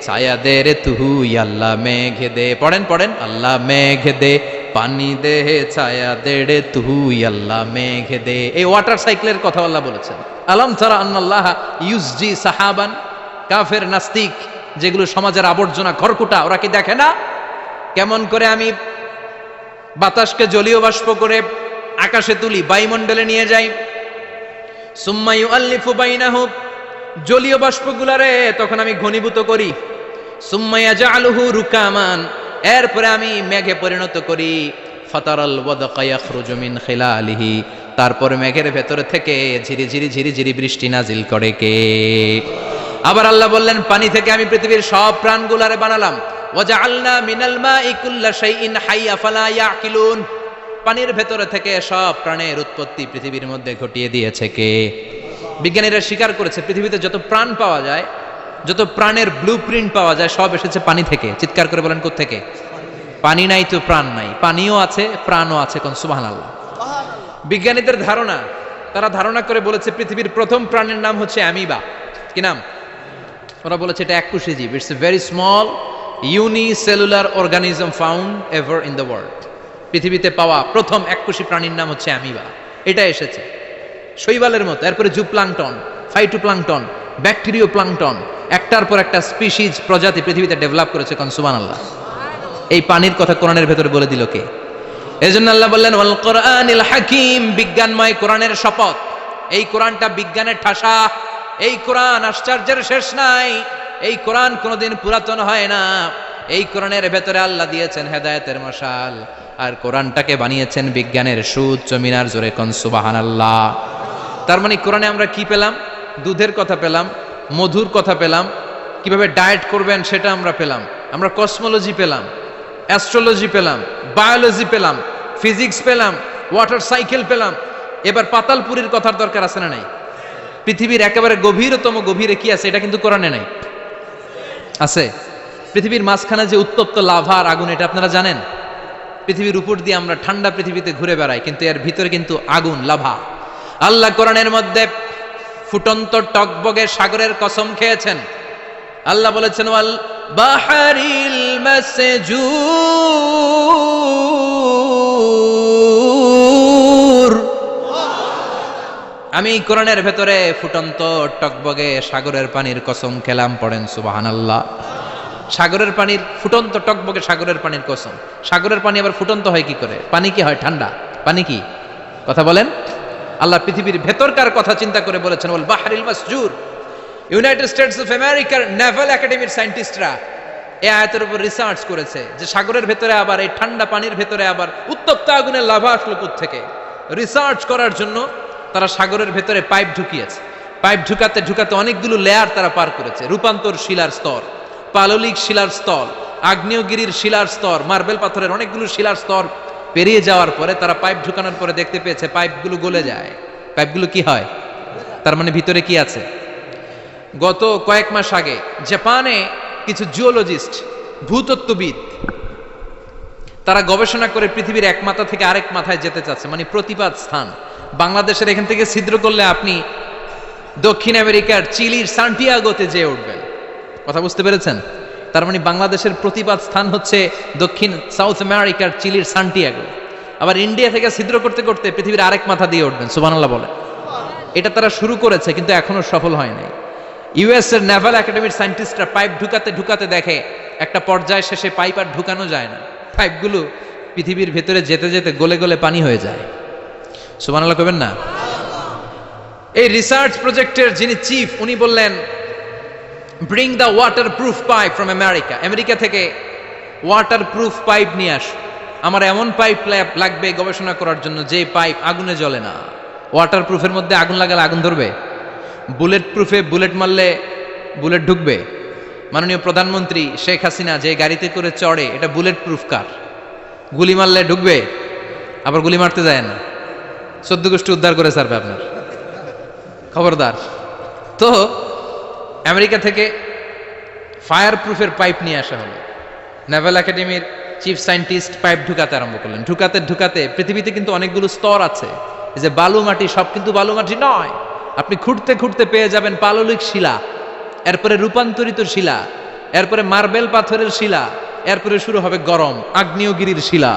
ছায়া দে রে তুই, আল্লাহ মেঘ দে। পড়েন পড়েন, আল্লাহ মেঘ দে, পানি দে, ছায়া দে রে তুই, আল্লাহ মেঘ দে। এই ওয়াটার সাইকেলের কথা আল্লাহ বলেছেন। আলাম তারা আন্নাল্লাহ ইউসজি সাহাবান। কাফের নাস্তিক যেগুলো সমাজের আবর্জনা খড়কুটা, ওরা কি দেখে না কেমন করে আমি বাতাসকে জলীয় বাষ্প করে আকাশে তুলি, বায়ুমণ্ডলে নিয়ে যাই। সুম্মা ইউআল্লিফু বাইনাহু, জলীয় বাষ্পগুলারে তখন আমি ঘনীভূত করি। সুম্মা ইয়াজআলুহু রুকামান, এরপরে আমি মেঘে পরিণত করি। ফাতারাল ওয়াদকা ইয়াখরুজু মিন খিলালিহি, তারপর মেঘের ভেতর থেকে ঝিরিঝিরি ঝিরিঝিরি বৃষ্টি নাজিল করে কে? আবার আল্লাহ বললেন, পানি থেকে আমি পৃথিবীর সব প্রাণগুলারে বানালাম। ওয়াজআলনা মিনাল মাই কুল্লা শাইইন হাই আফালা ইয়াকিলুন, পানির ভেতর থেকে সব প্রাণের উৎপত্তি পৃথিবীর মধ্যে ঘটিয়ে দিয়েছে কে? বিজ্ঞানীরা স্বীকার করেছে পৃথিবীতে যত প্রাণ পাওয়া যায়, যত প্রাণের ব্লুপ্রিন্ট পাওয়া যায়, সব এসেছে পানি থেকে। চিৎকার করে বলেন, কোত্থেকে? পানি নাই তো প্রাণ নাই, পানিও আছে প্রাণও আছে। কোন সুবহানাল্লাহ। বিজ্ঞানীদের ধারণা, তারা ধারণা করে বলেছে পৃথিবীর প্রথম প্রাণীর নাম হচ্ছে অ্যামিবা। কি নাম? ওরা বলেছে এটা এককোষী জীব। It's a very small unicellular organism found ever in the world. পৃথিবীতে পাওয়া প্রথম এককোষী প্রাণীর নাম হচ্ছে অ্যামিবা। এটা এসেছে শৈবালের মতো। এরপরে জুপ্লাংটন, ফাইটোপ্লাংটন, ব্যাকটেরিও প্লাংটন, একটার পর একটা স্পিসিজ প্রজাতি পৃথিবীতে ডেভেলপ করেছে। কোন সুবহানাল্লাহ। এই পানির কথা কোরআনের ভেতরে বলে দিল কে? এজন্য আল্লাহ বললেন ওয়াল কোরআনিল হাকিম, বিজ্ঞানময় কোরআনের শপথ। এই কোরআনটা বিজ্ঞানের ঠাসা। এই কোরআন আশ্চর্যের শেষ নাই। এই কোরআন কোনোদিন পুরাতন হয় না। এই কোরআনের ভেতরে আল্লাহ দিয়েছেন হেদায়েতের মশাল, আর কোরআনটাকে বানিয়েছেন বিজ্ঞানের সুউচ্চ মিনার। জোরে কোন সুবহানাল্লাহ। তার মানে কোরআনে আমরা কি পেলাম? দুধের কথা পেলাম, মধুর কথা পেলাম, কিভাবে ডায়েট করবেন সেটা আমরা পেলাম। আমরা কসমোলজি পেলাম, অ্যাস্ট্রোলজি পেলাম, বায়োলজি পেলাম, ফিজিক্স পেলাম, ওয়াটার সাইকেল পেলাম। এবার পাতালপুরীর কথার দরকার আছে না নাই? পৃথিবীর একেবারে গভীরতম গভীরে কি আছে এটা কিন্তু কোরআনে নাই। আছে। পৃথিবীর মাঝখানে যে উত্তপ্ত লাভা আর আগুন, এটা আপনারা জানেন? পৃথিবীর উপর দিয়ে আমরা ঠান্ডা পৃথিবীতে ঘুরে বেড়াই, কিন্তু এর ভিতরে কিন্তু আগুন, লাভা। আল্লাহ কোরআনের মধ্যে ফুটন্ত টকবগে সাগরের কসম খেয়েছেন। আল্লাহ বলেছেন ওয়াল বাহরিল মাসজুর, আমি কোরআনের ভেতরে ফুটন্ত টকবগে সাগরের পানির কসম খেলাম। পড়েন সুবহানাল্লাহ। সাগরের পানির ফুটন্ত টকবগে সাগরের পানির কসম। সাগরের পানি আবার ফুটন্ত হয় কি করে? পানি কি হয় ঠান্ডা? পানি কি? কথা বলেন। আল্লাহ পৃথিবীর ভেতরকার কথা চিন্তা করে বলেছেন ওয়াল বাহরিল মাসজুর। ইউনাইটেড স্টেটস অফ আমেরিকার নেভাল একাডেমির সায়েন্টিস্টরা এই আয়াতের উপর রিসার্চ করেছে যে সাগরের ভেতরে আবার এই ঠান্ডা পানির ভেতরে আবার উত্তপ্ত আগুনের লাভা আসলো কোত্থেকে। রিসার্চ করার জন্য তারা সাগরের ভেতরে পাইপ ঢুকিয়েছে। পাইপ ঢুকাতে ঢুকাতে অনেকগুলো লেয়ার তারা পার করেছে। রূপান্তর শিলার স্তর, পাললিক শিলার স্তর, আগ্নেয়গিরির শিলার স্তর, মার্বেল পাথরের অনেকগুলো শিলার স্তর পেরিয়ে যাওয়ার পরে তারা পাইপ ঢুকানোর পরে দেখতে পেয়েছে পাইপগুলো গলে যায়। পাইপগুলো কি হয়? তার মানে ভিতরে কি আছে? গত কয়েক মাস আগে জাপানে কিছু জিওলজিস্ট, ভূতত্ত্ববিদ, তারা গবেষণা করে পৃথিবীর এক মাথা থেকে আরেক মাথায় যেতে চাচ্ছে, মানে প্রতিপাদ স্থান। বাংলাদেশের এখান থেকে ছিদ্র করলে আপনি দক্ষিণ আমেরিকার চিলির সান্টিয়াগোতে যেয়ে উঠবেন। কথা বুঝতে পেরেছেন? তার মানে বাংলাদেশের প্রতিপাদ স্থান হচ্ছে দক্ষিণ সাউথ আমেরিকার চিলির সান্টিয়াগো। আবার ইন্ডিয়া থেকে ছিদ্র করতে করতে পৃথিবীর আরেক মাথা দিয়ে উঠবেন। সুবহানাল্লাহ বলে। এটা তারা শুরু করেছে কিন্তু এখনো সফল হয় নাই। ইউএস এর নেভাল একাডেমির সায়েন্টিস্টরা পাইপ ঢুকাতে ঢুকাতে দেখে একটা পর্যায় শেষে পাইপ আর ঢুকানো যায় না। পাইপগুলো পৃথিবীর ভেতরে যেতে যেতে গলে গলে পানি হয়ে যায়। সুবহানাল্লাহ কইবেন না? এই রিসার্চ প্রজেক্টের যিনি চিফ, উনি বললেন bring the water proof pipe from America. America থেকে ওয়াটার প্রুফ পাইপ নিয়ে আস। আমার এমন পাইপ লাগবে গবেষণা করার জন্য যে পাইপ আগুনে জ্বলে না। ওয়াটার প্রুফের মধ্যে আগুন লাগালে আগুন ধরবে? বুলেট প্রুফে বুলেট মারলে বুলেট ঢুকবে? মাননীয় প্রধানমন্ত্রী শেখ হাসিনা যে গাড়িতে করে চড়ে, এটা বুলেট প্রুফ কার? গুলি মারলে ঢুকবে? আবার গুলি মারতে যায় না। 14 গোষ্ঠী উদ্ধার করে ছাড়বে আপনার, খবরদার। তো আমেরিকা থেকে ফায়ার প্রুফের পাইপ নিয়ে আসা হলো। নেভাল একাডেমির চিফ সায়েন্টিস্ট পাইপ ঢুকাতে আরম্ভ করলেন। ঢুকাতে ঢুকাতে পৃথিবীতে কিন্তু অনেকগুলো স্তর আছে। এই যে বালু মাটি, সব কিন্তু বালু মাটি নয়। আপনি খুঁড়তে খুঁড়তে পেয়ে যাবেন পাললিক শিলা, এরপরে রূপান্তরিত শিলা, এরপরে মার্বেল পাথরের শিলা, এরপরে শুরু হবে গরম আগ্নেয়গিরির শিলা।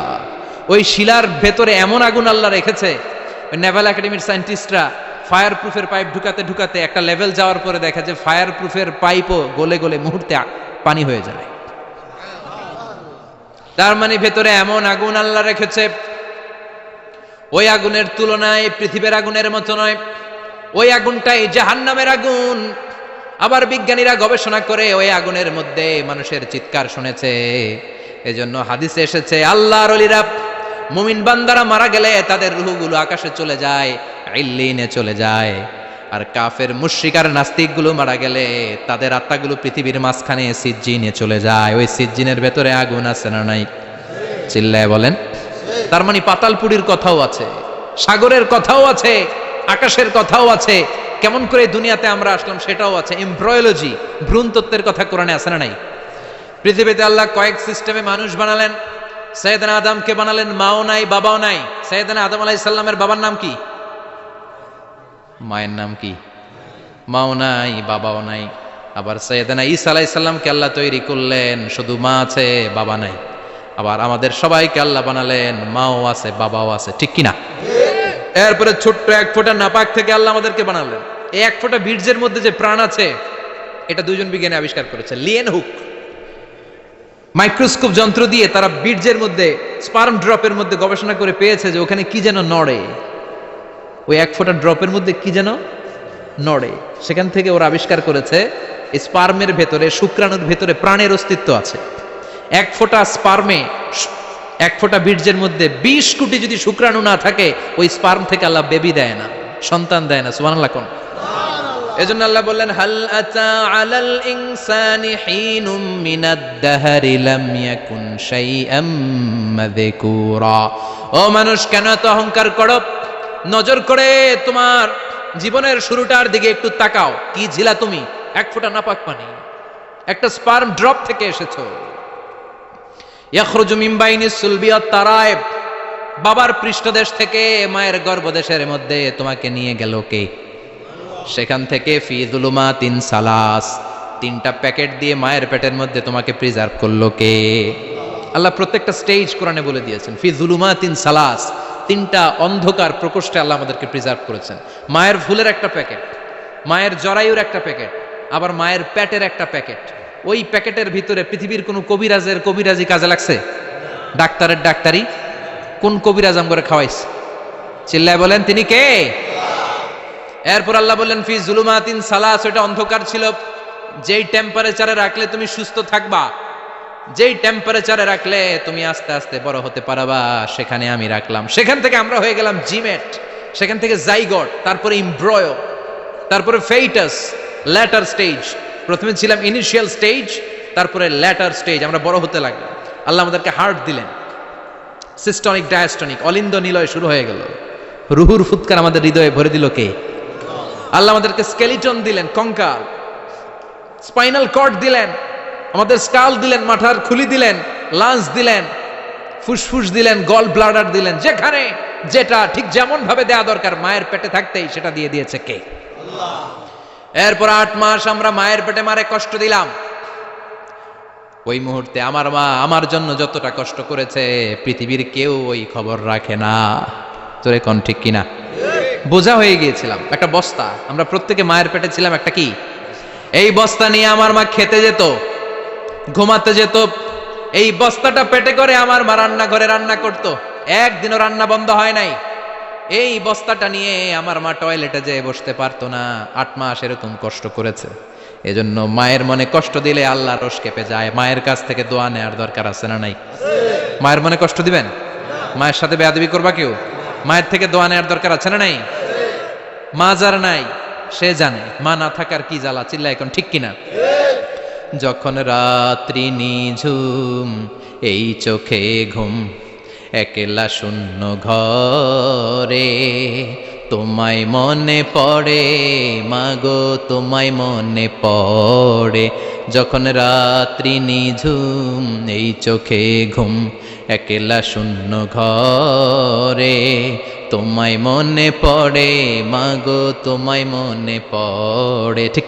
ওই শিলার ভেতরে এমন আগুন আল্লাহ রেখেছে, ওই নেভাল একাডেমির সায়েন্টিস্টরা ফায়ার প্রুফের পাইপ ঢুকাতে ঢুকাতে একটা লেভেল যাওয়ার পরে দেখা যায় ফায়ার প্রুফের পাইপও গলে গলে মুহূর্তে পানি হয়ে যায়। তার মানে ভেতরে এমন আগুন আল্লাহ রেখেছে, ওই আগুনের তুলনায় পৃথিবীর আগুনের মতো নয়। ওই আগুনটাই জাহান্নামের আগুন। আবার বিজ্ঞানীরা গবেষণা করে ওই আগুনের মধ্যে মানুষের চিৎকার শুনেছে। এজন্য হাদিসে এসেছে আল্লাহর ওলিরা, মুমিন বান্দারা মারা গেলে তাদের রূহগুলো আকাশে চলে যায়, ইল্লিনে চলে যায়। আর কাফের মুশরিক আর নাস্তিক গুলো মারা গেলে তাদের আত্মাগুলো পৃথিবীর মাঝখানে সিজ্জিনে চলে যায়। ওই সিজ্জিনের ভেতরে আগুন আছে না নাই? চিল্লায় বলেন। তার মানে পাতালপুরীর কথাও আছে, সাগরের কথাও আছে, আকাশের কথাও আছে। কেমন করে দুনিয়াতে আমরা আসলাম সেটাও আছে। এমব্রয়োলজি, ভ্রূণ তত্ত্বের কথা কোরআনে আছে না নাই? পৃথিবীতে আল্লাহ কয়েক সিস্টেমে মানুষ বানালেন। সৈয়দনা আদমকে বানালেন, মাও নাই বাবাও নাই। সৈয়দনা আদম আলাইহিস সালামের বাবার নাম কি? মায়ের নাম কি? মাও নাই বাবাও নাই। আবার সৈয়দনা ঈসা আলাইহিস সালামকে আল্লাহ তৈরি করলেন, শুধু মা আছে বাবা নাই। আবার আমাদের সবাইকে আল্লাহ বানালেন, মাও আছে বাবাও আছে, ঠিক কিনা? এরপরে ছোট্ট এক ফোঁটা নাপাক থেকে আল্লাহ আমাদেরকে বানালেন। এই এক ফোঁটা বীর্যের মধ্যে যে প্রাণ আছে, এটা দুইজন বিজ্ঞানী আবিষ্কার করেছে। লিয়েন হুক মাইক্রোস্কোপ যন্ত্র দিয়ে তারা বীর্যের মধ্যে, স্পার্ম ড্রপের মধ্যে গবেষণা করে পেয়েছে যে ওখানে কি যেন নড়ে। ওই এক ফোঁটা ড্রপের মধ্যে কি যেন নড়ে। সেখান থেকে ওরা আবিষ্কার করেছে স্পার্মের ভেতরে, শুক্রাণুর ভেতরে প্রাণের অস্তিত্ব আছে। এক ফোঁটা স্পার্মে, এক ফোঁটা বীর্যের মধ্যে 20 কোটি যদি শুক্রাণু না থাকে, ওই স্পার্ম থেকে আল্লাহ বেবি দেয় না, সন্তান দেয় না। সুবহানাল্লাহ কোন। এজন্য আল্লাহ বললেন হাল আতা আলাল ইনসানি হিনুম মিনাদ দাহরি লাম ইয়াকুন শাইআম মাযকুরা। ও মানুষ, কেন এত অহংকার করো? নজর করে তোমার জীবনের শুরুটার দিকে একটু তাকাও। কি ছিলা তুমি? এক ফোঁটা নাপাক পানি, একটা স্পার্ম ড্রপ থেকে এসেছো। ইয়াখরুজু মিন বাইনিস সুলবি ওয়াত তারায়েব, বাবার পৃষ্ঠদেশ থেকে মায়ের গর্ভদেশের মধ্যে তোমাকে নিয়ে গেল কে? সেখান থেকে ফি যুলুমাতিন সালাস, 3টা প্যাকেট দিয়ে মায়ের পেটের মধ্যে তোমাকে প্রিজার্ভ করলো কে? আল্লাহ প্রত্যেকটা স্টেজ কোরআনে বলে দিয়েছেন। ফি যুলুমাতিন সালাস, 3টা অন্ধকার প্রকোষ্ঠে আল্লাহ আমাদেরকে প্রিজার্ভ করেছেন। মায়ের ফুলের একটা প্যাকেট, মায়ের জরায়ুর একটা প্যাকেট, আবার মায়ের পেটের একটা প্যাকেট। ওই প্যাকেটের ভিতরে পৃথিবীর কোন কবিরাজের কবিরাজি কাজে লাগছে? ডাক্তারের ডাক্তারি কোন কবিরাজ আমগরে খাওয়াইছে? চিল্লায় বলেন তিনি কে? এরপর আল্লাহ বললেন ফি যুলুমাতিন সালাস, ওটা অন্ধকার ছিল। যেই টেম্পারেচারে রাখলে তুমি সুস্থ থাকবা, যেই টেম্পারেচারে রাখলে তুমি আস্তে আস্তে বড় হতে পারবা, সেখানে আমি রাখলাম। সেখান থেকে আমরা হয়ে গেলাম জিমেট, সেখান থেকে জাইগট, তারপরে ইমব্রয়ো, তারপরে ফেইটাস, ল্যাটার স্টেজ। প্রথমে ছিলাম ইনিশিয়াল স্টেজ, তারপরে ল্যাটার স্টেজ, আমরা বড় হতে লাগলাম। আল্লাহ আমাদেরকে হার্ট দিলেন, সিস্টনিক ডায়াস্টনিক, অলিন্দ নিলয় শুরু হয়ে গেল। রুহুর ফুৎকার আমাদের হৃদয়ে ভরে দিল কে? আল্লাহ আমাদেরকে স্কেলিটন দিলেন, কঙ্কাল, স্পাইনাল কর্ড দিলেন, আমাদের স্কাল দিলেন, মাথার খুলি দিলেন, লাঞ্চ দিলেন, ফুসফুস দিলেন, গল ব্লাডার দিলেন। যেখানে যেটা ঠিক যেমন ভাবে দেয়া দরকার মায়ের পেটে থাকতেই সেটা দিয়ে দিয়েছে কে? আল্লাহ। এরপর 8 মাস আমরা মায়ের পেটে মারে কষ্ট দিলাম। ওই মুহূর্তে আমার মা আমার জন্য যতটা কষ্ট করেছে পৃথিবীর কেউ ওই খবর রাখে না। তোরে কোন ঠিক কিনা? বোঝা হয়ে গিয়েছিলাম, একটা বস্তা। আমরা প্রত্যেকে মায়ের পেটে ছিলাম একটা কি? এই বস্তা নিয়ে আমার মা খেতে যেত, ঘুমাতে যেত। এই বস্তাটা পেটে করে আমার মা রান্নাঘরে রান্না করত। একদিনও রান্না বন্ধ হয় নাই। এই বস্তাটা নিয়ে আমার মা টয়লেটে যেয়ে বসতে পারতো না। 8 মাস এরকম কষ্ট করেছে। এজন্য মায়ের মনে কষ্ট দিলে আল্লাহ রোষ কেঁপে যায়। মায়ের কাছ থেকে দোয়া নেওয়ার দরকার আছে না নাই? মায়ের মনে কষ্ট দিবেন? মায়ের সাথে বেয়াদবি করবা কেউ? মায়ের থেকে দোয়া নেওয়ার দরকার আছে না নাই? মা যার নাই সে জানে মা না থাকার কি জ্বালা। চিল্লা এখন ঠিক কিনা? যখন রাত্রি নিঝুম, এই চোখে ঘুম, একলা শূন্য ঘরে, তোমায় মনে পড়ে মাগো, তোমায় মনে পড়ে। যখন রাত্রি নিঝুম, এই চোখে ঘুম, একলা শূন্য ঘরে, তোমায় মনে পড়ে মাগো, তোমায় মনে পড়ে। ঠিক